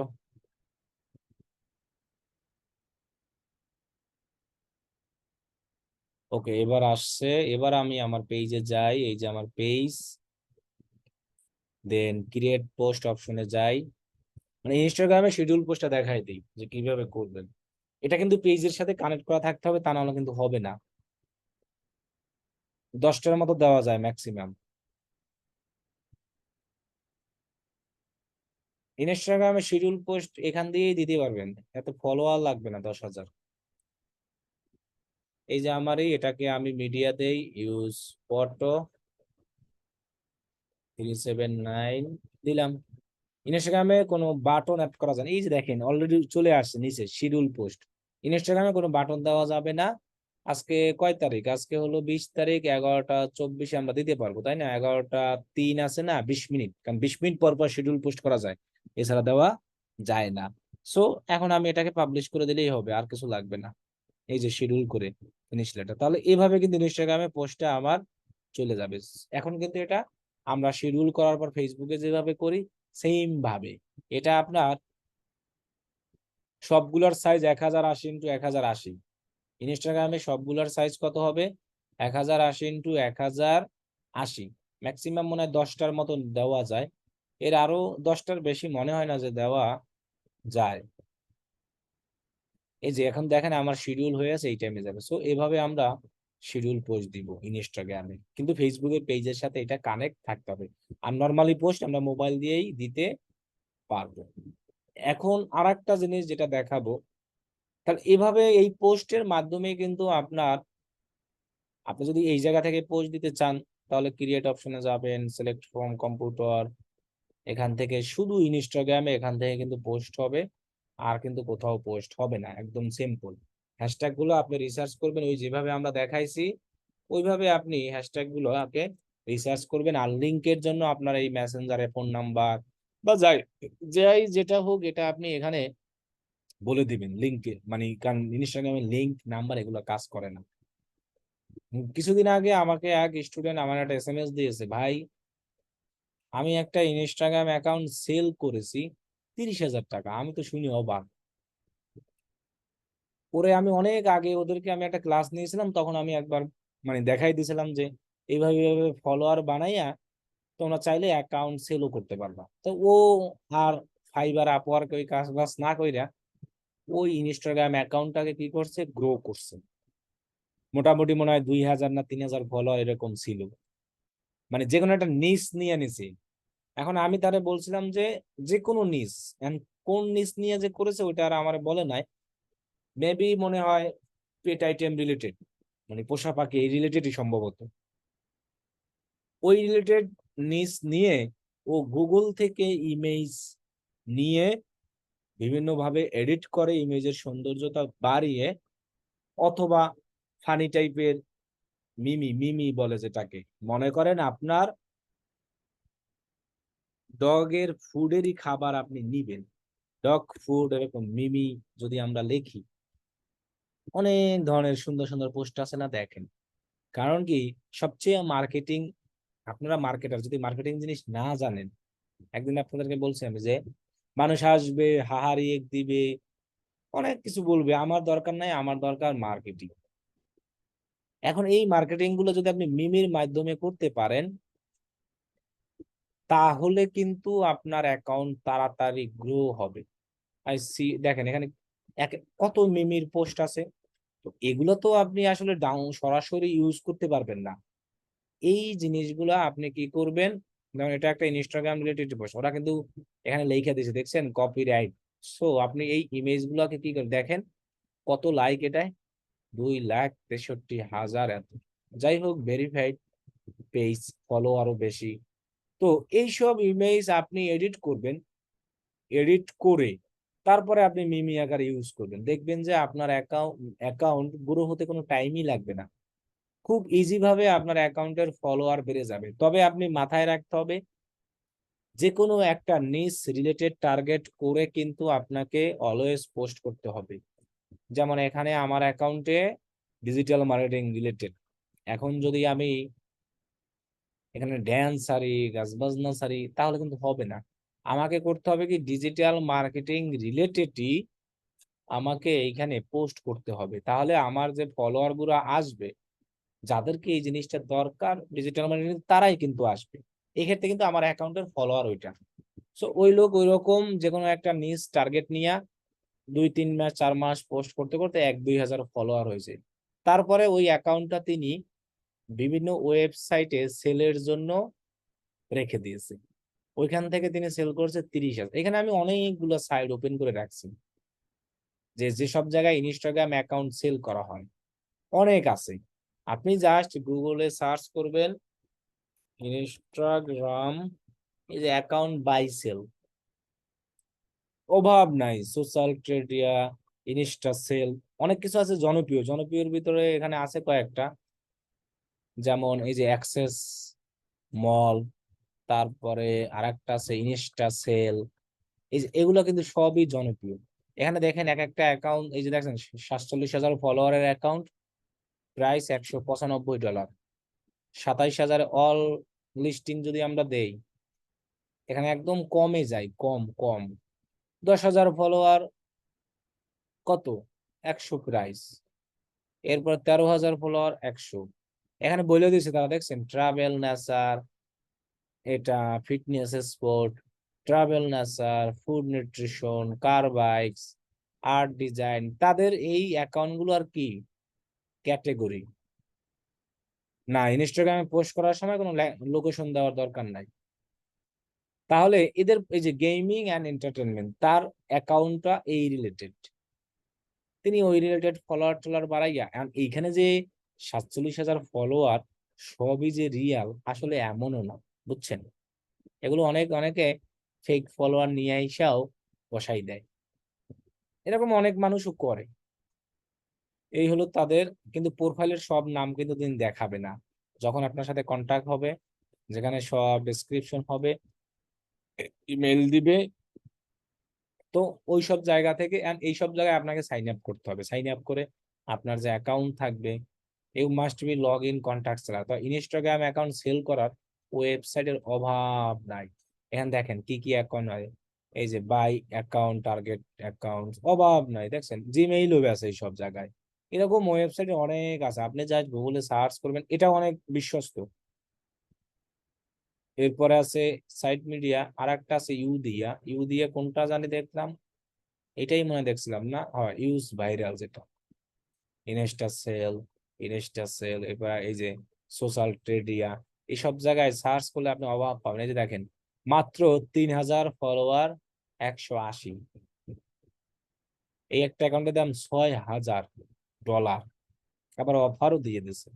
ওকে এবার আসছে। এবার আমি আমার পেজে যাই, এই যে আমার পেজ, দেন ক্রিয়েট পোস্ট অপশনে যাই, মানে ইনস্টাগ্রামে শিডিউল পোস্টটা দেখাই দিই যে কিভাবে করবেন। এটা কিন্তু পেজের সাথে কানেক্ট করা থাকতে হবে, তা নাহলে কিন্তু হবে না। 10টার মতো দেওয়া যায় ম্যাক্সিমাম। ইনস্টাগ্রামে শিডিউল পোস্ট এখান দিয়েই দিতে পারবেন, এত ফলোয়ার লাগবে না 10,000। এই যে আমার এটাকে আমি মিডিয়া দেই, ইউজ ফটো 379 দিলাম। ইনস্টাগ্রামে কোনো বাটন অ্যাড করা যায় না, এই যে দেখেন অলরেডি চলে আসছে নিচে শিডিউল পোস্ট। ইনস্টাগ্রামে কোনো বাটন দেওয়া যাবে না। আজকে কয় তারিখ, আজকে হলো 20 তারিখ, 11টা 24 আমরা দিতে পারবো, তাই না? 11টা 3 আছে না, 20 মিনিট, কারণ 20 মিনিট পর পর শিডিউল পোস্ট করা যায়, এছাড়া দেওয়া যায় না। সো এখন আমি এটাকে পাবলিশ করে দিলেই হবে, আর কিছু লাগবে না। এই যে শিডিউল করে ফিনিশ লেটার, তাহলে এভাবে কিন্তু ইনস্টাগ্রামে পোস্টটা আমার চলে যাবে। এখন কিন্তু এটা আমরা শিডিউল করার পর ফেসবুকে যেভাবে করি সেম ভাবে। এটা আপনার সবগুলোর সাইজ 1080 × 1080। ইনস্টাগ্রামে সবগুলোর সাইজ কত হবে, 1080 × 1080। ম্যাক্সিমাম মনে হয় 10টার মতন দেওয়া যায়, এর আরো 10টার বেশি মনে হয় না যে দেওয়া যায়। এই যে এখন দেখেন আমার শিডিউল হয়ে আছে, এই টাইমে যাবে। সো এভাবে আমরা শিডিউল পোস্ট দিব ইনস্টাগ্রামে, কিন্তু ফেসবুকের পেজের সাথে এটা কানেক্ট থাকতে হবে। আর নর্মালি পোস্ট আমরা মোবাইল দিয়েই দিতে পারবো। এখন আরেকটা জিনিস যেটা দেখাবো, তাহলে এভাবে এই পোস্টের মাধ্যমে কিন্তু আপনি যদি এই জায়গা থেকে পোস্ট দিতে চান, তাহলে ক্রিয়েট অপশনে যাবেন, সিলেক্ট ফ্রম কম্পিউটার, এখান থেকে শুধু ইনস্টাগ্রামে এখান থেকে কিন্তু পোস্ট হবে, আর কিন্তু কোথাও পোস্ট হবে না, একদম সিম্পল। হ্যাশট্যাগ গুলো আপনি রিসার্চ করবেন, ওই যেভাবে আমরা দেখাইছি ওইভাবে আপনি হ্যাশট্যাগ গুলো আগে রিসার্চ করবেন। আর লিংকের জন্য আপনার এই মেসেঞ্জারে ফোন নাম্বার বা যাই যেটা হোক, এটা আপনি এখানে বলে দিবেন লিংকে, মানে কারণ ইনস্টাগ্রামের লিংক নাম্বার এগুলো কাজ করে না। কিছুদিন আগে আমাকে এক স্টুডেন্ট আমার একটা SMS দিয়েছে, ভাই আমি একটা ইনস্টাগ্রাম অ্যাকাউন্ট সেল করেছি 30,000 টাকা। আমি তো শুনি অবাক। পরে আমি অনেক আগে ওদেরকে আমি একটা ক্লাস নিয়েছিলাম, তখন আমি একবার মানে দেখাই দিয়েছিলাম যে এইভাবে এইভাবে ফলোয়ার বানাইয়া তোমরা চাইলে অ্যাকাউন্ট সেলও করতে পারবা। তো ও আর ফাইবার আপওয়ার্ক ওই কাজ বাজ না কইরা ওই ইনস্টাগ্রাম অ্যাকাউন্টটাকে কি করছে, গ্রো করছে। মোটামুটি মনে হয় 2,000 না 3,000 ফলোয়ার এরকম ছিল। মানে যে কোনো একটা নিস নিয়ে নিছি। এখন আমি তারে বলছিলাম যে যে কোনো নিস, কোন নিস নিয়ে যে করেছে ওইটা আর আমার বলে নাই। মেবি মনে হয় পেট আইটেম রিলেটেড, মানে পোষা পাখি এই রিলেটেডই সম্ভবত। ওই রিলেটেড নিস নিয়ে ও গুগল থেকে ইমেজ নিয়ে বিভিন্ন ভাবে এডিট করে ইমেজের সৌন্দর্যতা বাড়িয়ে, অথবা ফানি টাইপের মিমি মিমি বলে যেটাকে, মনে করেন আপনার ডগের ফুডেরই খাবার আপনি নিবেন, ডগ ফুড এরকম মিমি যদি আমরা লিখি, অনেক ধরনের সুন্দর সুন্দর পোস্ট আছে না, দেখেন। কারণ কি, সবচেয়ে মার্কেটিং, আপনারা মার্কেটার যদি মার্কেটিং জিনিস না জানেন, একদিন আপনাদেরকে বলছি আমি যে মানুষ আসবে হাহারি দিবে, অনেক কিছু বলবে, আমার দরকার নাই, আমার দরকার মার্কেটিং। এখন এই মার্কেটিং গুলো যদি আপনি মিমির মাধ্যমে করতে পারেন, তাহলে কিন্তু আপনার অ্যাকাউন্ট তাড়াতাড়ি গ্রো হবে। আই সি, দেখেন এখানে কত মিমির পোস্ট আছে। তো এগুলো তো আপনি আসলে ডাউন সরাসরি ইউজ করতে পারবেন না। এই জিনিসগুলা আপনি কি করবেন, যেমন এটা একটা ইনস্টাগ্রাম রিলেটেড পোস্ট, ওরা কিন্তু এখানে লেখা দিয়েছে, দেখছেন, কপিরাইট। সো আপনি এই ইমেজ গুলাকে কি করে দেখেন, কত লাইক এটায়, 2,63,000 এত। যাই হোক, ভেরিফাইড পেজ, ফলো আরো বেশি। তো এইসব ইমেজ আপনি এডিট করবেন, এডিট করে তারপরে আপনি মিমি আকারে ইউজ করবেন, দেখবেন যে আপনার অ্যাকাউন্ট গ্রো হতে কোনো টাইমই লাগবে না। খুব ইজি ভাবে আপনার অ্যাকাউন্টের ফলোয়ার বেড়ে যাবে। তবে আপনি মাথায় রাখতে হবে, যে কোনো একটা নিশ রিলেটেড টার্গেট করে কিন্তু আপনাকে অলওয়েজ পোস্ট করতে হবে। যেমন এখানে আমার অ্যাকাউন্টে ডিজিটাল মার্কেটিং রিলেটেড, এখন যদি আমি এখানে ড্যান্স সারি, গাছ বাজনা সারি, তাহলে কিন্তু হবে না। আমাকে করতে হবে কি, ডিজিটাল মার্কেটিং রিলেটেডই আমাকে এইখানে পোস্ট করতে হবে, তাহলে আমার যে ফলোয়ার গুলো আসবে, যাদেরকে এই জিনিসটা দরকার ডিজিটাল মার্কেটিং, তারাই কিন্তু আসবে। এক্ষেত্রে কিন্তু আমার অ্যাকাউন্টের ফলোয়ার ওইটা। সো ওই লোক ওই রকম যে কোনো একটা নিজ টার্গেট নিয়ে 2-3 মাস 4 মাস পোস্ট করতে করতে 1-2 হাজার ফলোয়ার হয়েছে। তারপরে ওই অ্যাকাউন্টটা তিনি বিভিন্ন ওয়েবসাইটে সেলের জন্য রেখে দিয়েছে। ওইখান থেকে তিনি সেল করছে 30,000। এখানে আমি অনেকগুলো সাইট ওপেন করে রাখছি, যে যেসব জায়গায় ইনস্টাগ্রাম অ্যাকাউন্ট সেল করা হয়, অনেক আছে। আপনি জাস্ট গুগলে সার্চ করবেন ইনস্টাগ্রাম, এই যে অ্যাকাউন্ট বাই সেল, অভাব নাই, সোশ্যাল ট্রেডিয়া, ইনস্টা সেল, অনেক কিছু আছে জনপ্রিয়। জনপ্রিয়র ভিতরে এখানে আছে কয়েকটা, যেমন এই যে অ্যাক্সেস মল, তারপরে আরেকটা আছে ইনস্টা সেল। এই যে এগুলো কিন্তু সবই জনপ্রিয়। এখানে দেখেন এক একটা অ্যাকাউন্ট, এই যে দেখেন 47,000 ফলোয়ারের অ্যাকাউন্ট, প্রাইস $195। 27,000 অল লিস্টিং যদি আমরা দেই, এখানে একদম কমে যায়, কম কম। 10,000 ফলোয়ার কত, 100 প্রাইস। এরপর 13,000 ফলোয়ার 100। এখানে বলে দিয়েছে তারা, দেখছেন, ট্রাভেল নেচার, এটা fitness sport, travel nature, food nutrition, car bikes, art design, তাদের এই অ্যাকাউন্ট গুলো আর কি ক্যাটেগরি না। ইনস্টাগ্রামে পোস্ট করার সময় কোনো লোকেশন দেওয়ার দরকার নাই। তাহলে এদের এই যে গেমিং অ্যান্ড এন্টারটেনমেন্ট, তার অ্যাকাউন্টটা এই রিলেটেড, তিনি ওই রিলেটেড ফলোয়ার টলার বাড়াইয়া, and এইখানে যে 47,000 ফলোয়ার সবই যে রিয়াল, আসলে এমনও না, বুঝছেন। এগুলো অনেকে ফেক ফলোয়ার নিয়ে আইসাও বসাই দেয়, এরকম অনেক মানুষও করে। এই হলো তাদের, কিন্তু প্রোফাইলের সব নাম কিন্তু দিন দেখাবে না। যখন আপনার সাথে কন্টাক্ট হবে, যেখানে সব ডেসক্রিপশন হবে, ইমেল দিবে, তো ওই সব জায়গা থেকে এই সব জায়গায় আপনাকে সাইন আপ করতে হবে। সাইন আপ করে আপনার যে অ্যাকাউন্ট থাকবে, you must be log in contact ছাড়া। তো ইনস্টাগ্রাম অ্যাকাউন্ট সেল করার ওয়েবসাইটের অভাব নাই। এখানে দেখেন কি কি অ্যাকাউন্ট হয়, এই যে বাই অ্যাকাউন্ট, টার্গেট অ্যাকাউন্ট, অভাব নাই। দেখছেন জিমেইলও আছে এই সব জায়গায়। এরকম ওয়েবসাইটে অনেক আছে, আপনি যা গুগলে সার্চ করবেন, এটা অনেক বিশ্বস্ত। এরপরে আছে সাইট মিডিয়া, আর একটা আছে ইউদিয়া। ইউদিয়া কোনটা জানি দেখলাম, এটাই মনে হয় দেখছিলাম না, হয় ইউজ ভাইরাল যেটা। ইনস্টা সেল, ইনস্টা সেল, এবার এই যে সোশ্যাল ট্রেডিয়া, এইসব জায়গায় সার্চ করলে আপনি অবাক পাবেন। এই যে দেখেন, মাত্র 3,000 ফলোয়ার, 180। এই একটা অ্যাকাউন্টের দাম $6,000, আবার অফারও দিয়ে দিছে।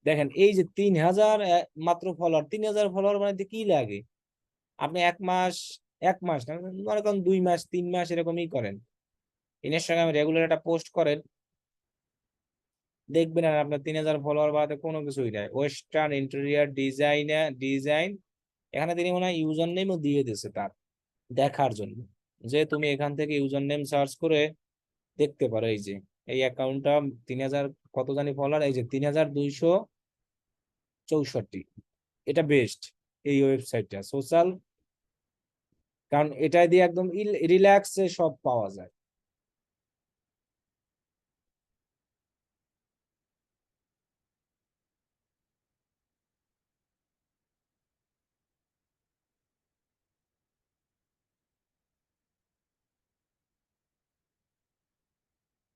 দেখেন এই যে 3,000 মাত্র ফলোয়ার, 3,000 ফলোয়ার বানাইতে কি লাগে? আপনি এক মাস না, মনে করেন 2 মাস 3 মাস এরকমই করেন, ইনস্টাগ্রামে রেগুলার একটা পোস্ট করেন, দেখবেন আর আপনার 3,000 ফলোয়ার বাড়াতে কোনো কিছুই নাই। ওয়েস্টার্ন ইন্টেরিয়ার ডিজাইন, এখানে তিনি মনে হয় ইউজার নেমও দিয়ে দিয়েছে তার দেখার জন্য, যে তুমি এখান থেকে ইউজার নেম সার্চ করে দেখতে পারো। এই যে এই অ্যাকাউন্টটা 3,000 কত জানি ফলোয়ার, এই যে 3,264। এটা বেস্ট এই ওয়েবসাইটটা সোশ্যাল, কারণ এটা দিয়ে একদম রিল্যাক্সে সব পাওয়া যায়।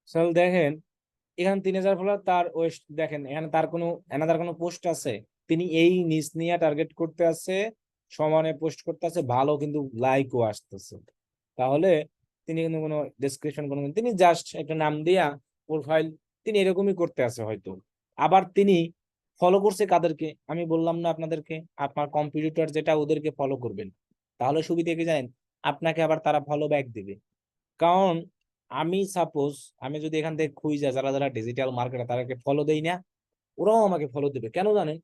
সোশ্যাল দেখেন, এখানে 3,000 ফলোয়ার, তার ওয়েস্ট দেখেন, এখানে তার কোনো এনাদার কোনো পোস্ট আছে? তিনি এই নিচ নিয়ে টার্গেট করতে আছে, সমানে পোস্ট করতে আছে, ভালো কিন্তু লাইকও আসতেছে। তাহলে তিনি কিন্তু কোনো ডেসক্রিপশন কোনো, তিনি জাস্ট একটা নাম দিয়া প্রোফাইল, তিনি এরকমই করতে আছে হয়তো। আবার তিনি ফলো করছে কাদেরকে, আমি বললাম না আপনাদেরকে, আপনার কম্পিটিটর যেটা, ওদেরকে ফলো করবেন। তাহলে সুবিধা কি জানেন? আপনাকে আবার তারা ফলো ব্যাক দিবে। কারণ আমি সাপোজ, আমি যদি এখান থেকে খুঁজে যারা যারা ডিজিটাল মার্কেটার তাদেরকে ফলো দেই না, ওরাও আমাকে ফলো দেবে। কেন জানেন?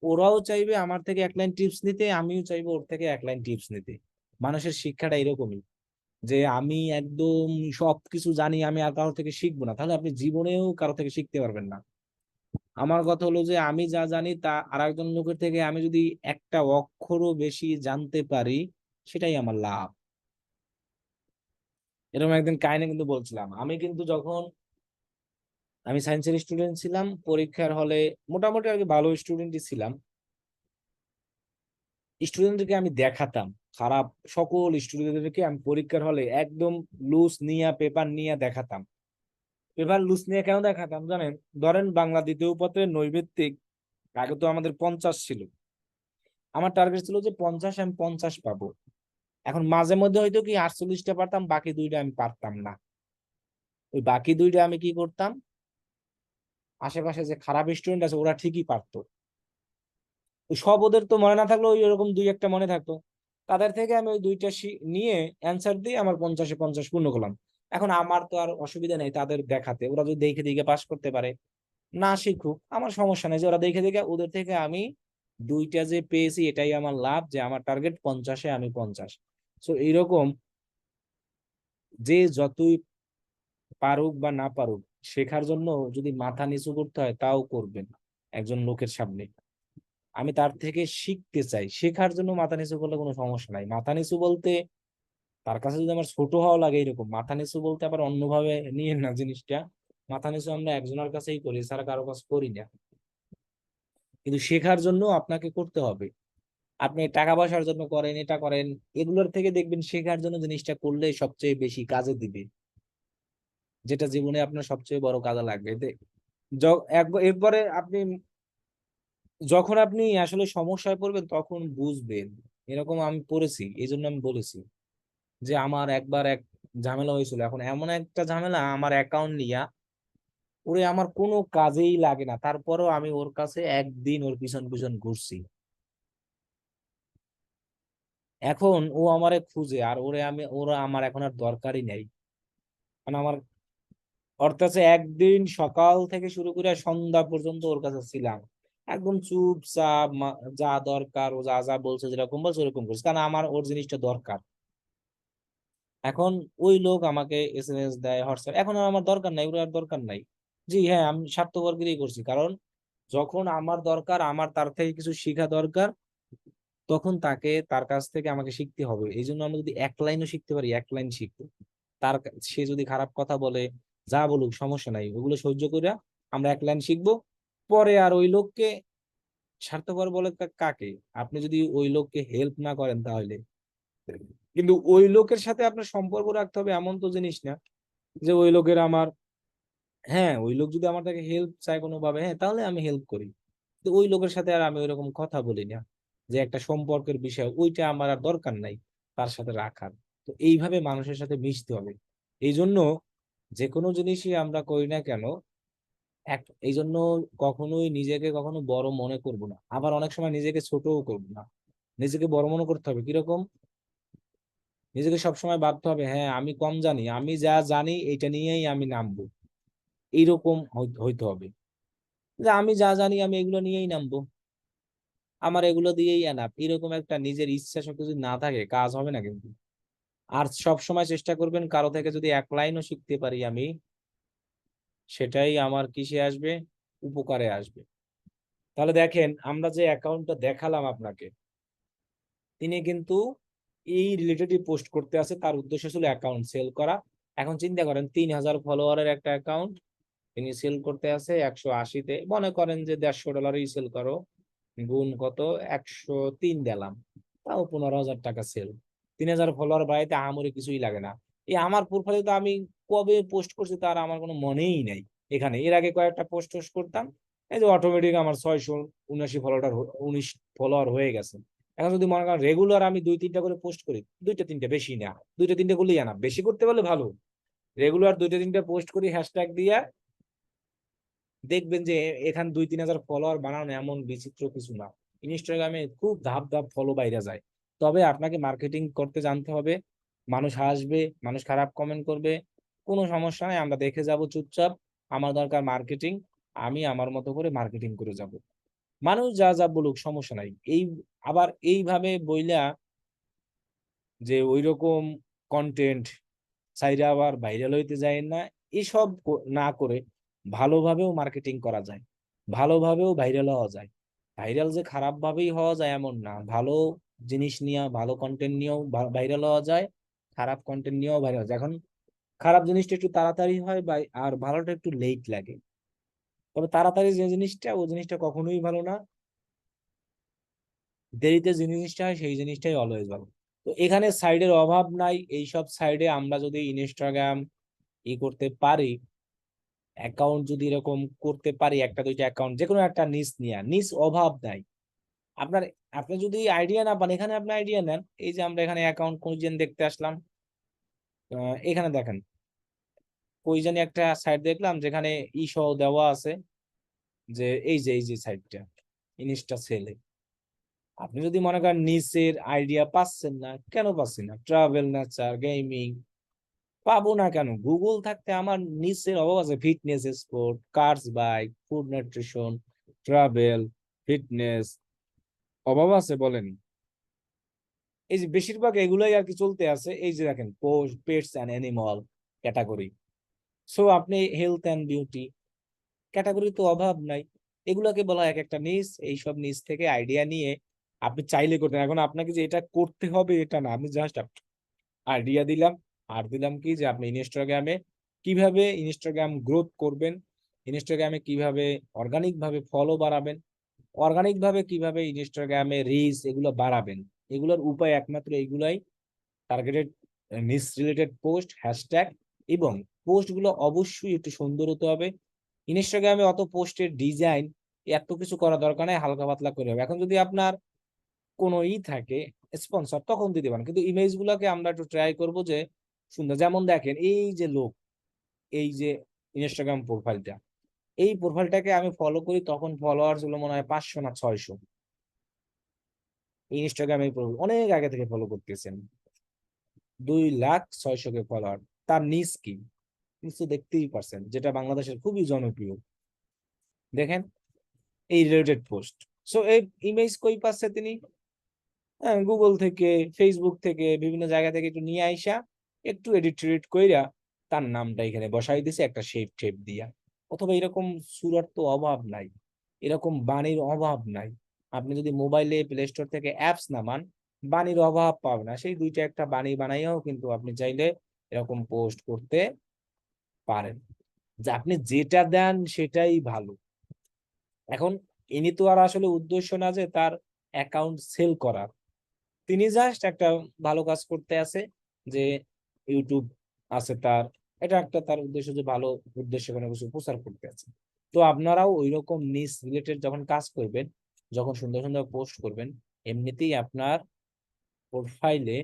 ওরাও চাইবে আমার থেকে এক লাইন টিপস নিতে, আমিও চাইবো ওর থেকে এক লাইন টিপস নিতে। মানুষের শিক্ষাটা এরকমই, যে আমি একদম সবকিছু জানি, আমি আর কারোর থেকে শিখবো না, তাহলে আপনি জীবনেও কারো থেকে শিখতে পারবেন না। আমার কথা হলো যে আমি যা জানি তা আর একজন লোকের থেকে আমি যদি একটা অক্ষরও বেশি জানতে পারি, সেটাই আমার লাভ। এরকম একদিন কাহিনী কিন্তু বলছিলাম, আমি কিন্তু যখন আমি সায়েন্সের স্টুডেন্ট ছিলাম, পরীক্ষার হলে মোটামুটি আর কি ভালো স্টুডেন্টই ছিলাম, স্টুডেন্টদেরকে আমি দেখাতাম খারাপ, সকল স্টুডেন্টদেরকে আমি পরীক্ষার হলে একদম লুজ নিয়ে পেপার নিয়ে দেখাতাম। পেপার লুজ নিয়ে কেন দেখাতাম জানেন? ধরেন বাংলা দ্বিতীয় পত্রের নৈবেত্তিক, আগে তো আমাদের 50 ছিল, আমার টার্গেট ছিল যে 50, আমি 50 পাবো। এখন মাঝে মধ্যে হয়তো কি 48টা পারতাম, বাকি দুইটা আমি পারতাম না। ওই বাকি দুইটা আমি কি করতাম, আশেপাশে যে খারাপ স্টুডেন্ট আছে ওরা ঠিকই পারতো, ওই সব ওদের তো মনে না থাকলেও ওই এরকম দুই একটা মনে থাকতো, তাদের থেকে আমি ওই দুইটা নিয়ে অ্যান্সার দিয়ে আমার 50-এ 50 পূর্ণ করলাম। এখন আমার তো আর অসুবিধা নেই তাদের দেখাতে, ওরা যদি দেখে দেখে পাস করতে পারে, না শিখুক, আমার সমস্যা নেই, যে ওরা দেখে দেখে ওদের থেকে আমি দুইটা যে পেয়েছি এটাই আমার লাভ, যে আমার টার্গেট 50-এ আমি 50। সো এইরকম, যে যতই পারুক বা না পারুক, শেখার জন্য যদি মাথা নিচু করতে হয় তাও করবেন একজন লোকের সামনে। আমি তার থেকে শিখতে চাই, শেখার জন্য মাথা নিচু করলে কোনো সমস্যা নাই। মাথা নিচু বলতে তার কাছে যদি আমার ছোট হওয়া লাগে এরকম, মাথা নিচু বলতে আবার অন্যভাবে নিয়ে না জিনিসটা। মাথা নিচু আমরা একজনের কাছেই করি, ছাড়া কারো কাছে করি না। কিন্তু শেখার জন্য আপনাকে করতে হবে। আপনি টাকা পয়সার জন্য করেন, এটা করেন, এগুলোর থেকে দেখবেন শেখার জন্য জিনিসটা করলে সবচেয়ে বেশি কাজে দিবে, যেটা জীবনে আপনার সবচেয়ে বড় কাজে লাগবে। এরপরে আপনি যখন আপনি আসলে সমস্যায় পড়বেন তখন বুঝবেন। এরকম আমি পড়েছি, এই জন্য আমি বলেছি যে আমার একবার এক ঝামেলা হয়েছিল। এখন এমন একটা ঝামেলা আমার অ্যাকাউন্ট নিয়া, ওরে আমার কোনো কাজেই লাগে না, তারপরেও আমি ওর কাছে একদিন ওর পিছন পিছন ঘুরছি। এখন ও আমারে খুঁজে, আর ওরা আমার এখন আর দরকারই নেই। কারণ আমার ওর কাছে একদিন সকাল থেকে শুরু করে সন্ধ্যা পর্যন্ত ওর কাছে ছিলাম, একদম চুপচাপ, যা দরকার ও যা যা বলছে, যেরকম বলছে ওরকম করছে, কারণ আমার ওর জিনিসটা দরকার। এখন ওই লোক আমাকে এসএমএস দেয়, হোয়াটসঅ্যাপ, এখন আর আমার দরকার নাই, ওর আর দরকার নাই। জি হ্যাঁ, আমি স্বার্থপরগিরি করছি, কারণ যখন আমার দরকার, আমার তার থেকে কিছু শেখা দরকার, তখন তার কাছ থেকে আমাকে শিখতে হবে। এই জন্য আমরা যদি এক লাইনও শিখতে পারি, এক লাইন শিখবো। সে যদি খারাপ কথা বলে, যা বলুক সমস্যা নাই, ওগুলো সহ্য করে আমরা এক লাইন শিখবো। পরে আর ওই লোককে স্বার্থপর বলে কাকে? আপনি যদি ওই লোককে হেল্প না করেন তাহলে। কিন্তু ওই লোকের সাথে আপনার সম্পর্ক রাখতে হবে এমন তো জিনিস না যে ওই লোকের আমার, হ্যাঁ ওই লোক যদি আমার থেকে হেল্প চায় কোনোভাবে, হ্যাঁ তাহলে আমি হেল্প করি। তো ওই লোকের সাথে আর আমি ওইরকম কথা বলি না, যে একটা সম্পর্কের বিষয় ওইটা আমার আর দরকার নাই তার সাথে রাখার। তো এইভাবে মানুষের সাথে মিশতে হবে। এই জন্য যে কোনো জিনিসই আমরা করি না কেন, এই জন্য কখনোই নিজেকে কখনো বড় মনে করব না, আবার অনেক সময় নিজেকে ছোটও করব না। নিজেকে বড় মনে করতে হবে কিরকম? নিজেকে সবসময় ভাবতে হবে, হ্যাঁ আমি কম জানি, আমি যা জানি এটা নিয়েই আমি নামবো, এইরকম হইতে হবে। যে আমি যা জানি আমি এগুলো নিয়েই নামবো, আমার এগুলো দিয়েই এনাফ, এরকম একটা নিজের ইচ্ছা শক্তি যদি না থাকে কাজ হবে না কিন্তু। আর সব সময় চেষ্টা করবেন কারো থেকে যদি এক লাইনও শিখতে পারি আমি, সেটাই আমার কিসে আসবে, উপকারে আসবে। তাহলে দেখেন আমরা যে অ্যাকাউন্টটা দেখালাম আপনাকে, তিনি কিন্তু এই রিলেটেডই পোস্ট করতে আছে, তার উদ্দেশ্য ছিল অ্যাকাউন্ট সেল করা। এখন চিন্তা করেন 3,000 ফলোয়ারের একটা অ্যাকাউন্ট তিনি সেল করতে আছে 180-তে, মনে করেন যে $150 সেল করো, গুণ কত, 103 দিলাম, তাও 15,000 টাকা সেল। 3,000 ফলোয়ার বাড়াইতে আহামরি কিছুই লাগে না। এই আমার প্রোফাইলে তো আমি কবে পোস্ট করছি তার আমার কোনো মনেই নাই। এখানে এর আগে কয়েকটা পোস্ট টোস্ট করতাম, এই যে অটোমেটিক আমার 679 ফলোয়ার হয়ে গেছে। এখন যদি মনে করেন রেগুলার আমি 2-3টা করে পোস্ট করি, 2টা 3টা বেশি না, 2টা 3টা করলেই না, বেশি করতে পারলে ভালো, রেগুলার 2টা 3টা পোস্ট করি হ্যাশট্যাগ দিয়া, দেখবেন যে এখানে 2-3 হাজার ফলোয়ার বানানো এমন বিচিত্র কিছু না। ইনস্টাগ্রামে খুব ধাপ ধাপ ফলো বাইরা যায়। তবে আপনাকে মার্কেটিং করতে জানতে হবে। মানুষ হাসবে, মানুষ খারাপ কমেন্ট করবে, কোনো সমস্যা নাই, আমরা দেখে যাব চুপচাপ। আমার দরকার মার্কেটিং, আমি আমার মতো করে মার্কেটিং করে যাব। মানুষ যা যা বলুক সমস্যা নাই। আবার এইভাবে বইলা যে ওইরকম কন্টেন্ট চাইরা আবার ভাইরাল হইতে যায় না, এসব না করে ভালোভাবেও মার্কেটিং করা যায়, ভালোভাবেও ভাইরাল হওয়া যায়। ভাইরাল যে খারাপ ভাবেই হওয়া যায় এমন না, ভালো জিনিস নিয়ে ভালো কন্টেন্ট নিয়েও ভাইরাল হওয়া যায়, খারাপ কন্টেন্ট নিয়েও ভাইরাল হওয়া যায়। এখন খারাপ জিনিসটা একটু তাড়াতাড়ি হয় আর ভালোটা একটু লেট লাগে। তবে তাড়াতাড়ি যে জিনিসটা, ওই জিনিসটা কখনোই ভালো না, দেরিতে যে জিনিসটা হয় সেই জিনিসটাই অলওয়েজ ভালো। তো এখানে সাইডের অভাব নাই, এইসব সাইডে আমরা যদি ইনস্টাগ্রাম করতে পারি, অ্যাকাউন্ট যদি এরকম করতে পারি, 1-2টা অ্যাকাউন্ট যে কোনো একটা নিজ অভাব নাই আপনার। আপনি যদি আইডিয়া না পান, এখানে আপনি আইডিয়া নেন। এই যে আমরা এখানে অ্যাকাউন্ট কোনজন দেখতে আসলাম, এখানে দেখেন কই জানি একটা সাইট দেখলাম যেখানে সহ দেওয়া আছে, যে এই যে সাইটটা ইনস্টা সেলে। আপনি যদি মনে করেন নিচের আইডিয়া পাচ্ছেন না, কেন পাচ্ছেন না, ট্রাভেল, নেচার, গেমিং, পাবো না কেন? গুগল থাকতে আমার নিশ্চয়ই অভাব আছে, fitness, sport, cars, bike, food, nutrition, travel, fitness, অভাব আছে বলেন? এই যে বেশিরভাগ এগুলাই আর কি চলতে আছে। এই যে দেখেন post, pets and animal category, so আপনি হেলথ অ্যান্ড বিউটি ক্যাটাগরি তো অভাব নাই। এগুলাকে বলা হয় এক একটা নিজ, এইসব নিজ থেকে আইডিয়া নিয়ে আপনি চাইলে করতেন। এখন আপনাকে যে এটা করতে হবে এটা না, আমি জাস্ট আইডিয়া দিলাম। আর দিলাম কি যে আপনি ইনস্টাগ্রামে কিভাবে ইনস্টাগ্রাম গ্রোথ করবেন, ইনস্টাগ্রামে কিভাবে অর্গানিক ভাবে ফলো বাড়াবেন, অর্গানিক ভাবে কিভাবে ইনস্টাগ্রামে রিচ এগুলো বাড়াবেন। এগুলোর উপায় একমাত্র এইগুলাই, টার্গেটেড নিচ রিলেটেড পোস্ট, হ্যাশট্যাগ, এবং পোস্ট গুলো অবশ্যই একটু সুন্দর হতে হবে। ইনস্টাগ্রামে অত পোস্টের ডিজাইন এত কিছু করা দরকার নেই, হালকা পাতলা করে হবে। এখন যদি আপনার কোনো থাকে স্পন্সর, তখন দিতে পারেন, কিন্তু ইমেজ গুলাকে আমরা একটু ট্রাই করবো যে সুন্দর। যেমন দেখেন এই যে লোক, এই যে ইনস্টাগ্রাম প্রোফাইলটা, এই প্রোফাইলটাকে আমি ফলো করি তখন ফলোয়ার ছিল মনে হয় 500 না 600। ইনস্টাগ্রামে অনেক আগে থেকে ফলো করতেছেন, 2,06,000 ফলোয়ার। তার নিজ কি, কিছু দেখতেই পারছেন, যেটা বাংলাদেশের খুবই জনপ্রিয়। দেখেন এই রিলেটেড পোস্ট, সো এই ইমেজ কই পাচ্ছে তিনি? গুগল থেকে, ফেসবুক থেকে, বিভিন্ন জায়গা থেকে একটু নিয়ে আইসা একটু এডিট টেডিট কইরা তার নামটা এখানে বসাই দিছে একটা শেপ টেপ দিয়া। অথবা এরকম সুরার তো অভাব নাই। এরকম বাণীর অভাব নাই। আপনি যদি মোবাইলে প্লে স্টোর থেকে অ্যাপস নামান, বাণীর অভাব পাবেন না। সেই দুইটা একটা বাণী বানাইয়াও কিন্তু আপনি চাইলে এরকম পোস্ট করতে পারেন। যে আপনি যেটা দেন সেটাই ভালো। এখন ইনি তো আর আসলে উদ্দেশ্য না যে তার অ্যাকাউন্ট সেল করার, তিনি জাস্ট একটা ভালো কাজ করতে আছে, যে ইউটিউব আছে তার, এটা একটা তার উদ্দেশ্য, যে ভালো উদ্দেশ্যে কোনো কিছু প্রচার করতে আছে। তো আপনারাও ওই রকম নিজ রিলেটেড যখন কাজ করবেন, যখন সুন্দর সুন্দর পোস্ট করবেন, এমনিতেই আপনার প্রোফাইলে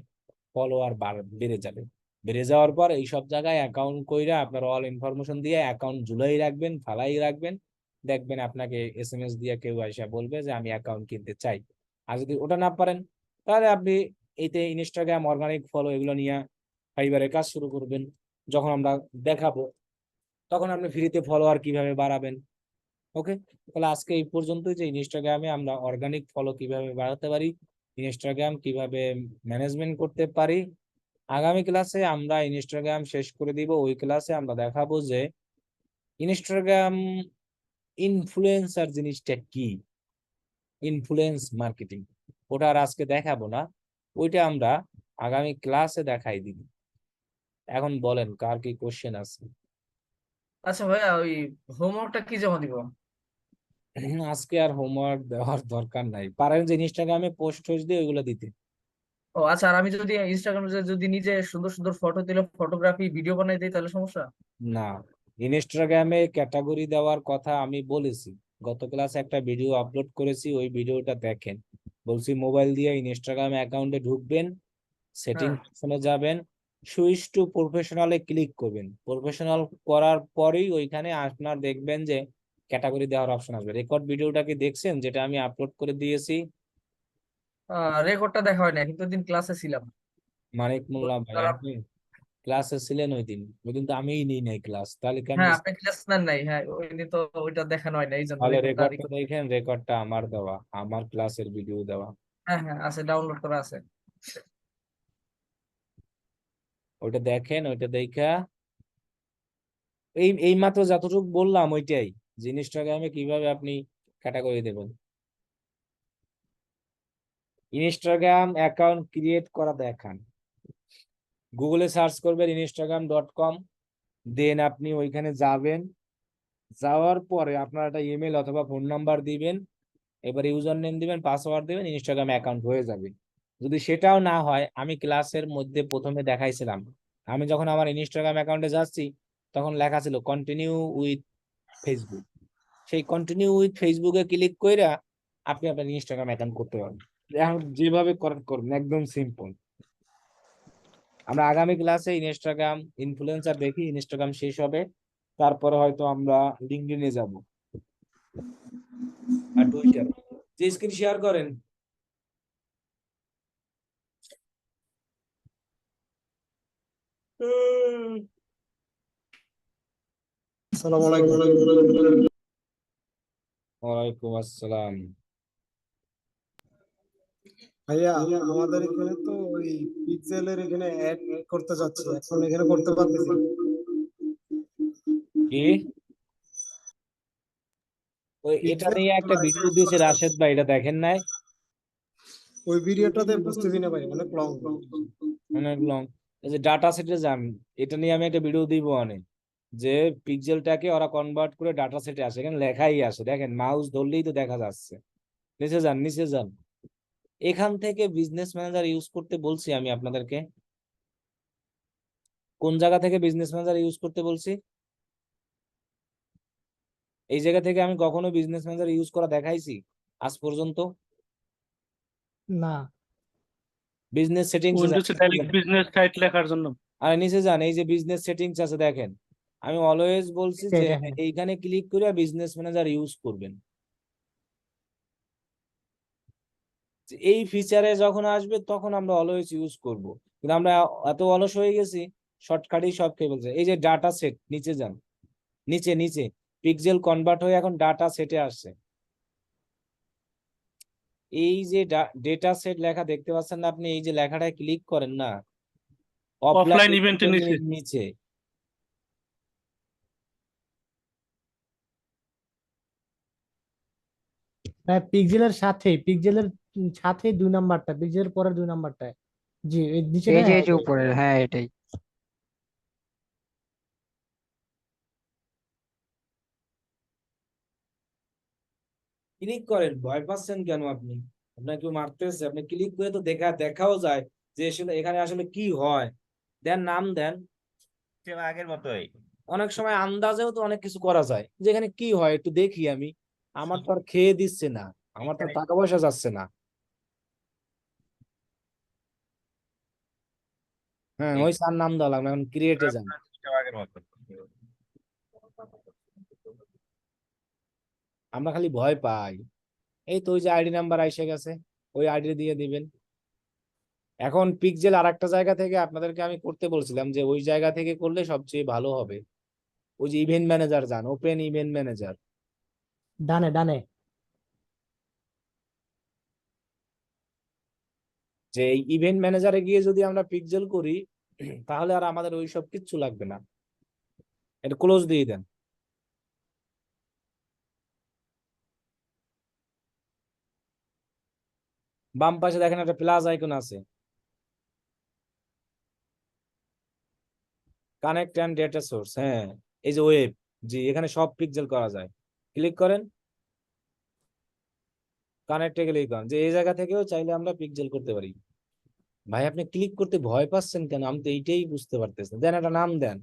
ফলোয়ার বেড়ে যাবে। বেড়ে যাওয়ার পর এইসব জায়গায় অ্যাকাউন্ট কইরা আপনার অল ইনফরমেশন দিয়ে অ্যাকাউন্ট ঝুলাই রাখবেন, ফালাই রাখবেন। দেখবেন আপনাকে এসএমএস দিয়ে কেউ এসে বলবে যে আমি অ্যাকাউন্ট কিনতে চাই। আর যদি ওটা না পারেন, তাহলে আপনি এইতে ইনস্টাগ্রাম অর্গানিক ফলো এগুলো নিয়ে ফাইবারে কাজ শুরু করবেন। যখন আমরা দেখাবো, তখন আপনি ফ্রিতে ফলোয়ার কিভাবে বাড়াবেন। ওকে, তাহলে আজকে এই পর্যন্তই, যে ইনস্টাগ্রামে আমরা অর্গানিক ফলো কিভাবে বাড়াতে পারি, ইনস্টাগ্রাম কিভাবে ম্যানেজমেন্ট করতে পারি। আগামী ক্লাসে আমরা ইনস্টাগ্রাম শেষ করে দিব। ওই ক্লাসে আমরা দেখাবো যে ইনস্টাগ্রাম ইনফ্লুয়েন্সার জিনিসটা কি, ইনফ্লুয়েন্স মার্কেটিং। ওটা আর আজকে দেখাবো না, ওইটা আমরা আগামী ক্লাসে দেখাই দিব। এখন বলেন কার কি কোশ্চেন আছে? আচ্ছা ভাইয়া, ওই হোমওয়ার্কটা কি জমা দিব? আজকে আর হোমওয়ার্ক দেওয়ার দরকার নাই, পারেন যে ইনস্টাগ্রামে পোস্ট টোস্ট দিয়ে ওইগুলো দিতে। ও আচ্ছা, আর আমি যদি ইনস্টাগ্রামে যদি নিজে সুন্দর সুন্দর ফটো তুলে ফটোগ্রাফি ভিডিও বানাই দিই তাহলে সমস্যা? না, ইনস্টাগ্রামে ক্যাটাগরি দেওয়ার কথা আমি বলেছি, গত ক্লাসে একটা ভিডিও আপলোড করেছি, ওই ভিডিওটা দেখেন। বলছি মোবাইল দিয়ে ইনস্টাগ্রাম অ্যাকাউন্টে ঢুকবেন, সেটিং হ্যাঁ। অপশনে যাবেন, সুইচ টু প্রফেশনালে ক্লিক করবেন। প্রফেশনাল করার পরেই ওইখানে আপনার দেখবেন যে ক্যাটাগরি দেওয়ার অপশন আসবে। রেকর্ড ভিডিওটা কি দেখছেন, যেটা আমি আপলোড করে দিয়েছি? রেকর্ডটা দেখা হয় না, কিন্তু দিন ক্লাসে ছিলাম। মানিক মোল্লা ভাই, তারা- আপনি ক্লাসে ছিলেন ওই দিন? ওই দিন তো আমিই নিই নাই ক্লাস, তাহলে হ্যাঁ, কেমনে? আপনি ক্লাস নেন নাই, হ্যাঁ ওই দিন তো ওইটা দেখানো হয় না, এই জন্য তাহলে রেকর্ডটা রেকর্ডটা দেখেন, রেকর্ডটা আমার দেওয়া, আমার ক্লাসের ভিডিও দেওয়া। হ্যাঁ হ্যাঁ আছে, ডাউনলোড করা আছে। ওইটা দেখেন, ওইটা দেখা এই মাত্র যতটুকু বললাম ওইটাই, যে ইনস্টাগ্রামে কিভাবে আপনি ক্যাটাগরি দেবেন। ইনস্টাগ্রাম অ্যাকাউন্ট ক্রিয়েট করা দেখান, গুগলে সার্চ করবেন instagram.com, দেন আপনি ওইখানে যাবেন। যাওয়ার পরে আপনার একটা ইমেল অথবা ফোন নাম্বার দিবেন, এবার ইউজার নেম দিবেন, পাসওয়ার্ড দিবেন, ইনস্টাগ্রাম অ্যাকাউন্ট হয়ে যাবে। যদি সেটাও না হয়, আমি ক্লাসের মধ্যে প্রথমে দেখাইছিলাম, আমি যখন আমার ইনস্টাগ্রাম অ্যাকাউন্টে যাচ্ছি, তখন লেখা ছিল কন্টিনিউ উইথ ফেসবুক। সেই কন্টিনিউ উইথ ফেসবুকে ক্লিক কইরা আপনি আপনার ইনস্টাগ্রাম অ্যাকাউন্ট করতে পারবেন। এখন যেভাবে করেন করবেন, একদম সিম্পল। আমরা আগামী ক্লাসে ইনস্টাগ্রাম ইনফ্লুয়েন্সার দেখি, ইনস্টাগ্রাম শেষ হবে, তারপরে হয়তো আমরা লিঙ্কডইনে যাব আর টুইটার। যে স্ক্রিন শেয়ার করেন। আসসালামু আলাইকুম। ওয়ালাইকুম আসসালাম। ভাইয়া, আমাদের এখানে তো ওই পিক্সেলের এখানে অ্যাড করতে যাচ্ছে, এখন এখানে করতে পারতেছি না। কি? ওই এটা পিক্সেল নিয়ে একটা ভিডিও দিয়েছে রাশেদ ভাই, এটা দেখেন নাই? ওই ভিডিওটাতে বুঝতেছি না ভাই, অনেক লং। অনেক লং। এই যে ডাটা সেটে যান, এটা নিয়ে আমি একটা ভিডিও দিব অনেক, যে পিক্সেলটাকে ওরা কনভার্ট করে ডাটা সেটে আসে, এখানে লেখাই আসে, দেখেন মাউস ধরলেই তো দেখা যাচ্ছে। নিচে যান, নিচে যান। এখান থেকে বিজনেস ম্যানেজার ইউজ করতে বলছি আমি আপনাদেরকে? কোন জায়গা থেকে বিজনেস ম্যানেজার ইউজ করতে বলছি? এই জায়গা থেকে আমি কখনো বিজনেস ম্যানেজার ইউজ করা দেখাইছি আজ পর্যন্ত? না, বিজনেস সেটিংস উইন্ডোজে ডাইরেক্ট বিজনেস সাইট লেখার জন্য। আর নিচে যান, এই যে বিজনেস সেটিংস আছে দেখেন, আমি অলওয়েজ বলছি যে দেখেন, এইখানে ক্লিক করে বিজনেস ম্যানেজার ইউজ করবেন। এই ফিচারে যখন আসবে তখন আমরা অলওয়েজ ইউজ করব, কিন্তু আমরা এত অলস হয়ে গেছি, শর্টকাটই সব খেয়ে বলছে। এই যে ডাটা সেট, নিচে যান, নিচে নিচে পিক্সেল কনভার্ট হয়ে এখন ডাটা সেটে আসছে। এই যে ডেটা সেট লেখা দেখতে পাচ্ছেন না আপনি, এই যে লেখাটায় ক্লিক করেন না, অফলাইন অফলাইন ইভেন্টের নিচে। নিচে পিক্সেলের সাথেই 2 নাম্বারটা, পিক্সেলের পরের 2 নাম্বারটা। জি, এই নিচে না? এই যে উপরে, হ্যাঁ এটাই। ক্লিক করেন, ভয় পাচ্ছেন কেন আপনি? আপনাকে কেউ মারতেছে? আপনি ক্লিক করে তো দেখাও যায় যে আসলে এখানে আসলে কি হয়। দেন, নাম দেন। আগের মতোই। অনেক সময় আন্দাজেও তো অনেক কিছু করা যায়, যে এখানে কি হয় একটু দেখি আমি। আমার তো আর খেয়ে দিচ্ছে না, আমার তো আর টাকা পয়সা যাচ্ছে না। হ্যাঁ, ওই স্যার নাম দেওয়া লাগবে, এখন ক্রিয়েটে যান। আগের মতো। আমরা খালি ভয় পাই। এই তো ওই যে আইডি নাম্বার এসে গেছে, ওই আইডি দিয়ে দিবেন। এখন পিক্সেল আর একটা জায়গা থেকে আপনাদেরকে আমি করতে বলছিলাম, যে ওই জায়গা থেকে করলে সবচেয়ে ভালো হবে। ওই যে ইভেন্ট ম্যানেজার যান, ওপেন ইভেন্ট ম্যানেজার। ডানে ডানে। যে এই ইভেন্ট ম্যানেজারে গিয়ে যদি আমরা পিক্সেল করি, তাহলে আর আমাদের ওই সব কিচ্ছু লাগবে না। এটা ক্লোজ দিয়ে দেন। বাম পাশে দেখেন একটা প্লাস আইকন আছে, কানেক্ট অ্যান্ড ডেটা সোর্স। হ্যাঁ, এই যে ওয়েব, জি, এখানে সব পিক্সেল করা যায়। ক্লিক করেন, কানেক্টে ক্লিক করেন, যে এই জায়গা থেকেও চাইলে আমরা পিক্সেল করতে পারি। ভাই, আপনি ক্লিক করতে ভয় পাচ্ছেন কেন? আমি তো এইটাই বুঝতে পারতেছি না। দেন, একটা নাম দেন।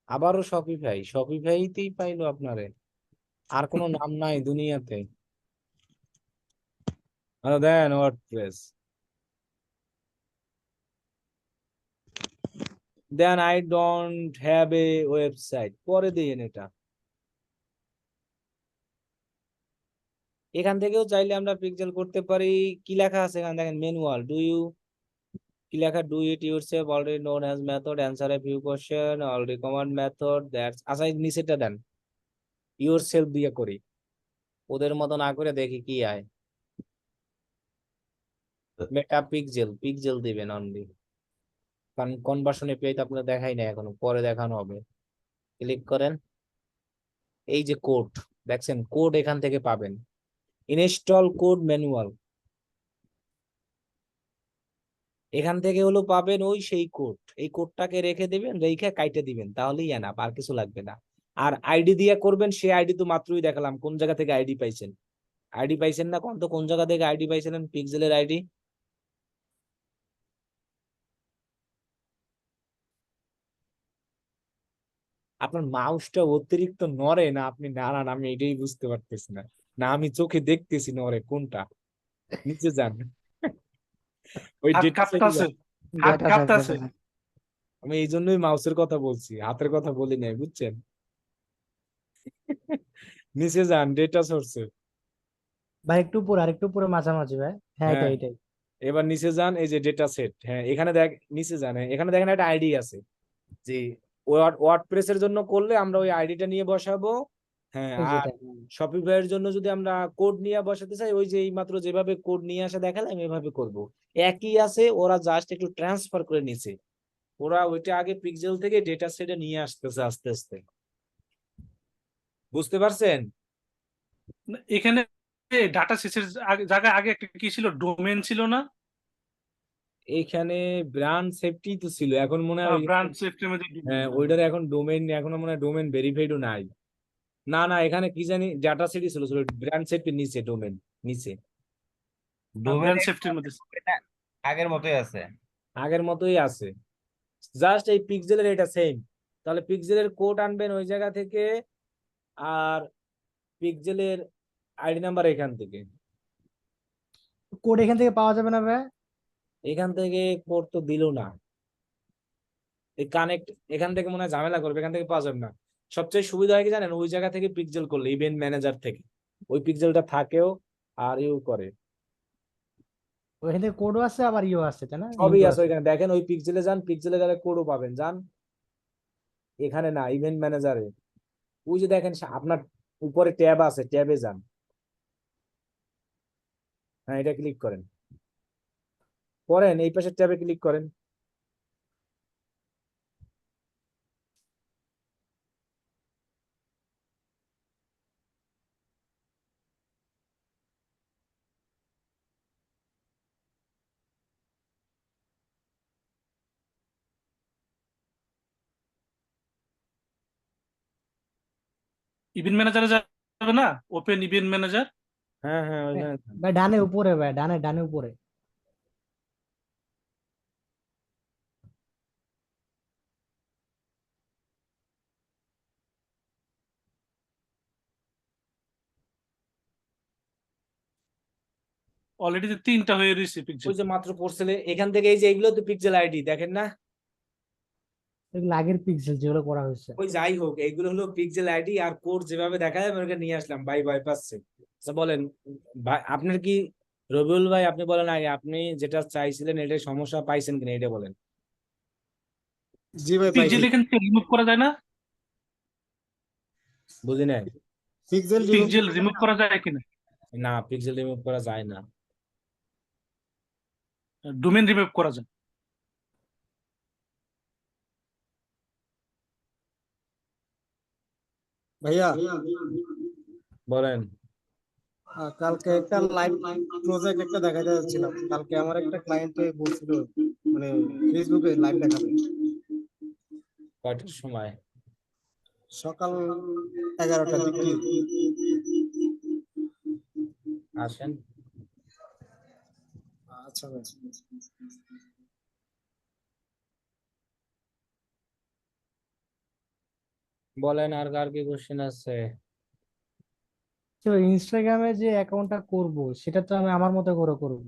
আবারও শপিফাইতেই পাইলো আপনারে। আর কোনো নাম নাই দুনিয়াতে। Then WordPress. Then I don't have a website, পরে দিন এটা। এখান থেকেও চাইলে আমরা পিক্সেল করতে পারি। কি লেখা আছে এখানে দেখেন, ম্যানুয়াল কি লেখা, do it yourself, already known as method, answer a few question, already command method, that's. আচ্ছা, এই নিচেটা দেন, ইউরসেলফ দিয়ে করি, ওদের মতো না করে দেখি কি আয়। মেটা পিক্সেল দিবেন অনলি, কারণ কনভার্সন এপিআই তো আপনার দেখাই না এখনো, পরে দেখানো হবে। ক্লিক করেন, এই যে কোড দেখছেন, কোড এখান থেকে পাবেন। ইনস্টল কোড ম্যানুয়াল, এখান থেকে হলো পাবেন ওই সেই কোড। এই কোডটাকে রেখে দিবেন, রেখে কাইটে দিবেন, তাহলেই এনাফ, আর কিছু লাগবে না। আর আইডি দিয়ে করবেন, সে আইডি তো মাত্রই দেখালাম। কোন জায়গা থেকে আইডি পাইছেন? আইডি পাইছেন না? কোন জায়গা থেকে আইডি পাইছিলেন? পিক্সেলের আইডি। আপনার মাউসটা অতিরিক্ত নড়ে না, আপনি নাড়ান, আমি এটাই বুঝতে পারতেছি না। না আমি চোখে দেখতেছি নড়ে কোনটা। নিচে যান, ওই হাত ডেটা সেটে কাঁপতাছে, যান। হাত ডেটা কাঁপতাছে। আমি এই জন্যই মাউসের কথা বলছি, হাতের কথা বলি নাই, বুঝছেন? নিচে যান, ডেটা সোর্সে। ভাই একটু উপরে, আর একটু উপরে, মাঝামাঝি ভাই। হ্যাঁ, হ্যাঁ, এটাই। এবার নিচে যান, এই যে ডেটা সেট। হ্যাঁ, এখানে দেখ, নিচে যান, হ্যাঁ, এখানে দেখেন একটা আইডি আছে। যে ওয়ার্ডপ্রেস এর জন্য করলে আমরা ওই আইডিটা নিয়ে বসাবো। হ্যাঁ, এই যে আর এটা। শপিফাই এর জন্য যদি আমরা কোড নিয়ে বসাতে চাই, ওই যে এইমাত্র যেভাবে কোড নিয়ে আসা দেখালাম, এভাবে করব। একই আছে, ওরা জাস্ট একটু ট্রান্সফার করে নিছে। ওরা ওইটা আগে পিক্সেল থেকে ডেটা সেটে নিয়ে আসতেছে আস্তে আস্তে। বুঝতে পারছেন? এখানে ডাটা সেটের জায়গায় আগে একটা কি ছিল, ডোমেন ছিল না? এইখানে ব্র্যান্ড সেফটি তো ছিল, এখন মনে হয় ব্রান্ড সেফটির মধ্যে হ্যাঁ, ওইটার এখন ডোমেইন, এখনো মনে হয় ডোমেইন ভেরিফাইডও নাই। না না, এখানে কি জানি ডাটা সেটই ছিল, ব্র্যান্ড সেফটির নিচে ডোমেইন, নিচে। ব্রান্ড সেফটির মধ্যে। আগের মতোই আছে। আগের মতোই আছে, জাস্ট এই পিক্সেলের এটা সেম। তাহলে পিক্সেলের কোড আনবেন ওই জায়গা থেকে, আর পিক্সেলের আইডি নাম্বার এখান থেকে। কোড এখান থেকে পাওয়া যাবে না ভাই? এখান থেকে কোড তো দিল না। এই কানেক্ট এখান থেকে মনে হয় ঝামেলা করবে, এখান থেকে পাওয়া যাবে না। সবচেয়ে সুবিধা হয় কি জানেন, ওই জায়গা থেকে পিক্সেল করলে, ইভেন্ট ম্যানেজার থেকে ওই পিক্সেলটা থাকেও, আর ইউ করে। ওইখান থেকে কোডও আছে, আবার ইও আছে, তাই না? সবই লিঙ্কও আছে আছে। ওইখানে, দেখেন ওই পিক্সেলে যান, পিক্সেলে গেলে কোডও পাবেন, যান। এখানে না, ইভেন্ট ম্যানেজারে ওই যে দেখেন আপনার উপরে ট্যাব আছে, ট্যাবে যান। হ্যাঁ, এটা ক্লিক করেন, করেন এই পাশের ট্যাবে ক্লিক করেন। ইভেন্ট ম্যানেজারে যাবে না, ওপেন ইভেন্ট ম্যানেজার। হ্যাঁ হ্যাঁ ভাই ওইখানে ভাই, ডানে উপরে ভাই, ডানে ডানে উপরে। অলরেডি 3টা হয়ে রয়েছে পিকচার। ওই যে মাত্র পড়ছিলে এখান থেকে, এই যে এগুলো তো পিক্সেল আইডি দেখেন না? এগুলো আগের পিক্সেল যেগুলো করা হয়েছে। ওই যাই হোক, এইগুলো হলো পিক্সেল আইডি, আর কোড যেভাবে দেখা যায় আমি ওকে নিয়ে আসলাম, ভাই ভয় পাচ্ছে। আচ্ছা বলেন ভাই, আপনার কি, রবিউল ভাই আপনি বলেন আগে, আপনি যেটা চাইছিলেন এটা সমস্যা পাইছেন কিনা এটা বলেন। জি ভাই, পাইছি। পিকজেল এখান থেকে রিমুভ করা যায় না? বুঝি নাই। পিক্সেল রিমুভ পিকজেল রিমুভ করা যায় কিনা? না, পিক্সেল রিমুভ করা যায় না। ডোমেন রিমুভ করা যায়। ভাইয়া, বলেন। কালকে একটা লাইভ প্রজেক্ট একটা দেখাতে যাচ্ছিলাম। কালকে আমার একটা ক্লায়েন্টে বলছিল মানে ফেসবুকে লাইভ দেখাবে কয়টার সময়? সকাল 11টার দিকে। আসেন। আচ্ছা ভাই। বলেন আর কার কি কোশ্চেন আছে? তো ইনস্টাগ্রামে যে অ্যাকাউন্টটা করব, সেটা তো আমি আমার মতো করে করব।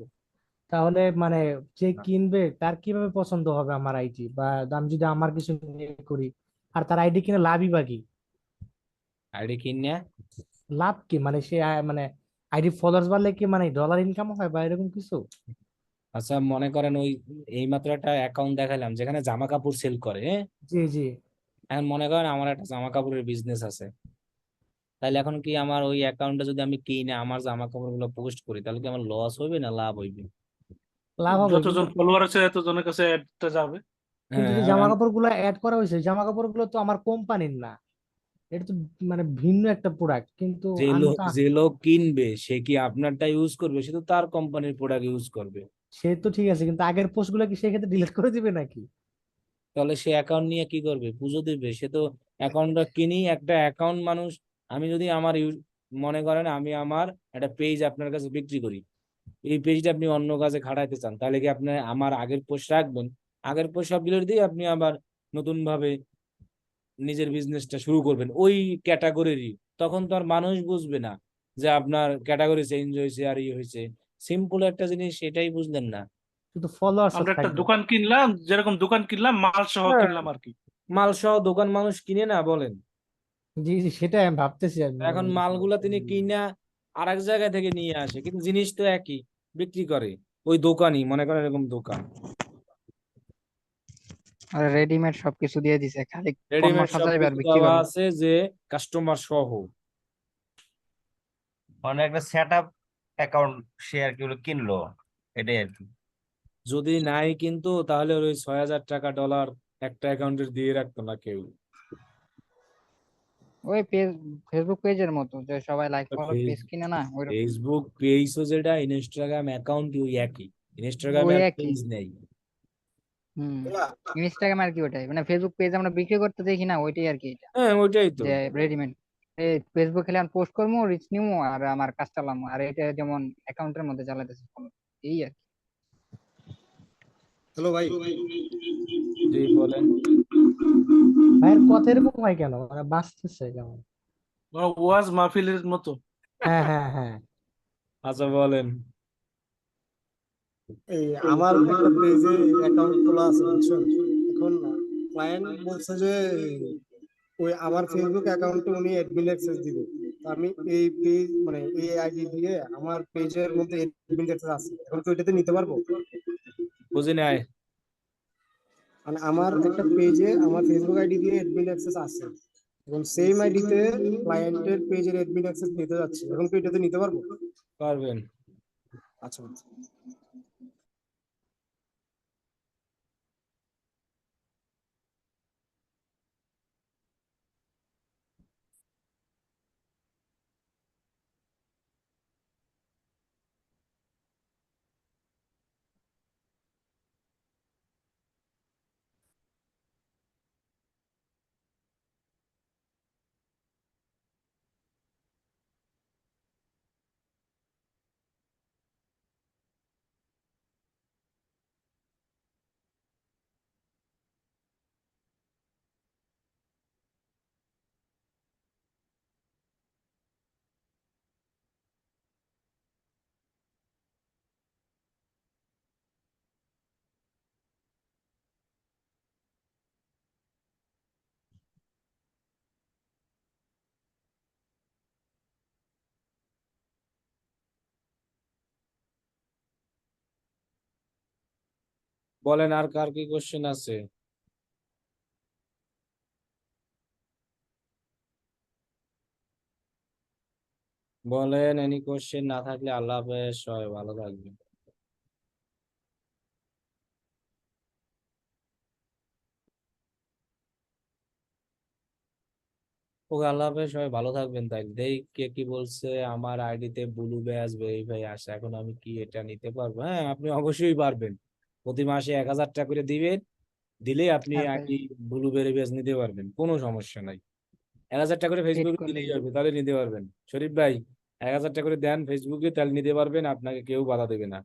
তাহলে মানে যে কিনবে তার কিভাবে পছন্দ হবে আমার আইডি, বা আমি যদি আমার কিছু নিয়ে করি, আর তার আইডি কিনে লাভই বা কি? আইডি কিনে লাভ কি মানে সে মানে আইডি ফলোয়ার্স বাড়লে কি মানে ডলার ইনকাম হয় বা এরকম কিছু? আচ্ছা মনে করেন ওই এই মাত্র একটা অ্যাকাউন্ট দেখালাম যেখানে জামা কাপড় সেল করে, হ্যাঁ? জি জি। এখন মনে করেন আমার একটা জামা কাপড়ের বিজনেস আছে, তাহলে এখন কি আমার ওই অ্যাকাউন্টে যদি আমি কিনে আমার জামা কাপড় গুলো পোস্ট করি, তাহলে কি আমার লস হইবে না লাভ হইবে? লাভ হবে, কিন্তু যতজন ফলোয়ার আছে এতজনের কাছে অ্যাডটা যাবে। কিন্তু যে হ্যাঁ জামা কাপড় গুলো অ্যাড করা হয়েছে, জামা কাপড় গুলো তো আমার কোম্পানির না, এটা তো মানে ভিন্ন একটা প্রোডাক্ট, কিন্তু যে আমি লোক তো, যে লোক কিনবে সে কি আপনারটা ইউজ করবে? সে তো তার কোম্পানির প্রোডাক্ট ইউজ করবে। সে তো ঠিক আছে, কিন্তু আগের পোস্ট গুলো কি সেক্ষেত্রে ডিলিট করে দিবে নাকি? তাহলে সে অ্যাকাউন্ট নিয়ে কি করবে? পুজো দিবে? সে তো অ্যাকাউন্টটা কিনি একটা অ্যাকাউন্ট মানুষ। আমি যদি আমার মনে করেন আমি আমার একটা পেজ আপনার কাছে বিক্রি করি, এই পেজটা আপনি অন্য কাজে খাটাইতে চান, তাহলে কি আপনি আমার আগের পোস্ট রাখবেন? আগের পোস্ট সব ডিলিট দিয়ে আপনি আবার নতুন ভাবে নিজের বিজনেসটা শুরু করবেন ওই ক্যাটাগরিরই, তখন তো আর মানুষ বুঝবে না যে আপনার ক্যাটাগরি চেঞ্জ হয়েছে আর ই হয়েছে। সিম্পল একটা জিনিস, এটাই বুঝলেন না? শুধু ফলোয়ার্স আমরা একটা থাকবে। দোকান কিনলাম, যেরকম দোকান কিনলাম মাল সহ হ্যাঁ, কিনলাম আর কি। মাল সহ দোকান মানুষ কিনে না বলেন? জি জি, সেটাই আমি ভাবতেছি আর মনে এখন মনে। মালগুলা তিনি কিনা আর এক জায়গা থেকে নিয়ে আসে, কিন্তু জিনিস তো একই, বিক্রি করে ওই দোকানই, মনে করেন এরকম দোকান। আর রেডিমেড সবকিছু দিয়ে দিছে, খালি পণ্য রেডিমেড সাজাইবে আর সবকিছু বিক্রি দেওয়া করবে। আছে যে কাস্টমার সহ। মানে একটা সেট আপ অ্যাকাউন্ট সে আর কি হলো কিনলো, এটাই আর কি। যদি নাই কিন্তু তাহলে ওই 6,000 টাকা ডলার একটা অ্যাকাউন্টের দিয়ে রাখতো না কেউ। ওই পেজ, ফেসবুক পেজের মতো যে সবাই লাইক ফলো পেজ কিনে না, ওইরকম। ফেসবুক পেজও যেটা, ইনস্টাগ্রাম অ্যাকাউন্ট ওই একই। ইনস্টাগ্রামে ওই আর একই। পেজ নেই। হুম। ইনস্টাগ্রাম আর কি ওটাই, মানে ফেসবুক পেজ আমরা বিক্রি করতে দেখি না, ওইটাই আর কি এটা। হ্যাঁ ওইটাই তো। যে রেডিমেড এই ফেসবুক খেলে আমি পোস্ট করবো, রিচ নিবো, আর আমার কাজ চালামো, আর এটা যেমন অ্যাকাউন্টের মধ্যে চালাইতেছে এই আর কি। হ্যালো ভাই। জি বলেন। ভাইয়ের কথা এরকম হয় কেন, মানে বাঁচতেছে কেমন? ওয়াজ মাহফিলের মতো। হ্যাঁ হ্যাঁ হ্যাঁ। আচ্ছা বলেন। এই আমার একটা পেজে অ্যাকাউন্ট খোলা আছে বুঝছেন। এখন ক্লায়েন্ট বলছে যে ওই আমার ফেসবুক অ্যাকাউন্টে উনি অ্যাডমিন অ্যাক্সেস দিবে। তো আমি এই পেজ মানে এই আইডি দিয়ে আমার পেজের মধ্যে অ্যাডমিন অ্যাক্সেস আছে, এখন তো এটাতে নিতে পারবো? বুঝি নাই। মানে আমার একটা পেজে আমার ফেসবুক আইডি দিয়ে অ্যাডমিন অ্যাক্সেস আছে, এবং সেম আইডিতে ক্লায়েন্টের পেজের অ্যাডমিন অ্যাক্সেস নিতে যাচ্ছি, এখন তো এটাতে নিতে পারবো? পারবেন। আচ্ছা। বলেন আর কার কি কোশ্চেন আছে? বলেন, এনি কোশ্চেন না থাকলে আল্লাহ হাফেজ, সবাই ভালো থাকবেন। ওকে, আল্লাহ হাফেজ, সবাই ভালো থাকবেন। তাই দেই কে কি বলছে। আমার আইডিতে ব্লু ব্যাজ ভেরিফাই আসে, এখন আমি কি এটা নিতে পারবো? হ্যাঁ, আপনি অবশ্যই পারবেন। প্রতি মাসে 1000 টাকা করে দিবেন, দিলে আপনি হ্যাঁ ভাই, আইডি ব্লু ব্যাজ নিতে পারবেন, কোনো সমস্যা নাই। 1000 টাকা করে এড ফেসবুকে করলে দিলেই হবে, তাহলে নিতে পারবেন। শরীফ ভাই, 1000 টাকা করে দেন ফেসবুকে, তাহলে নিতে পারবেন, আপনাকে কেউ বাধা দেবে না।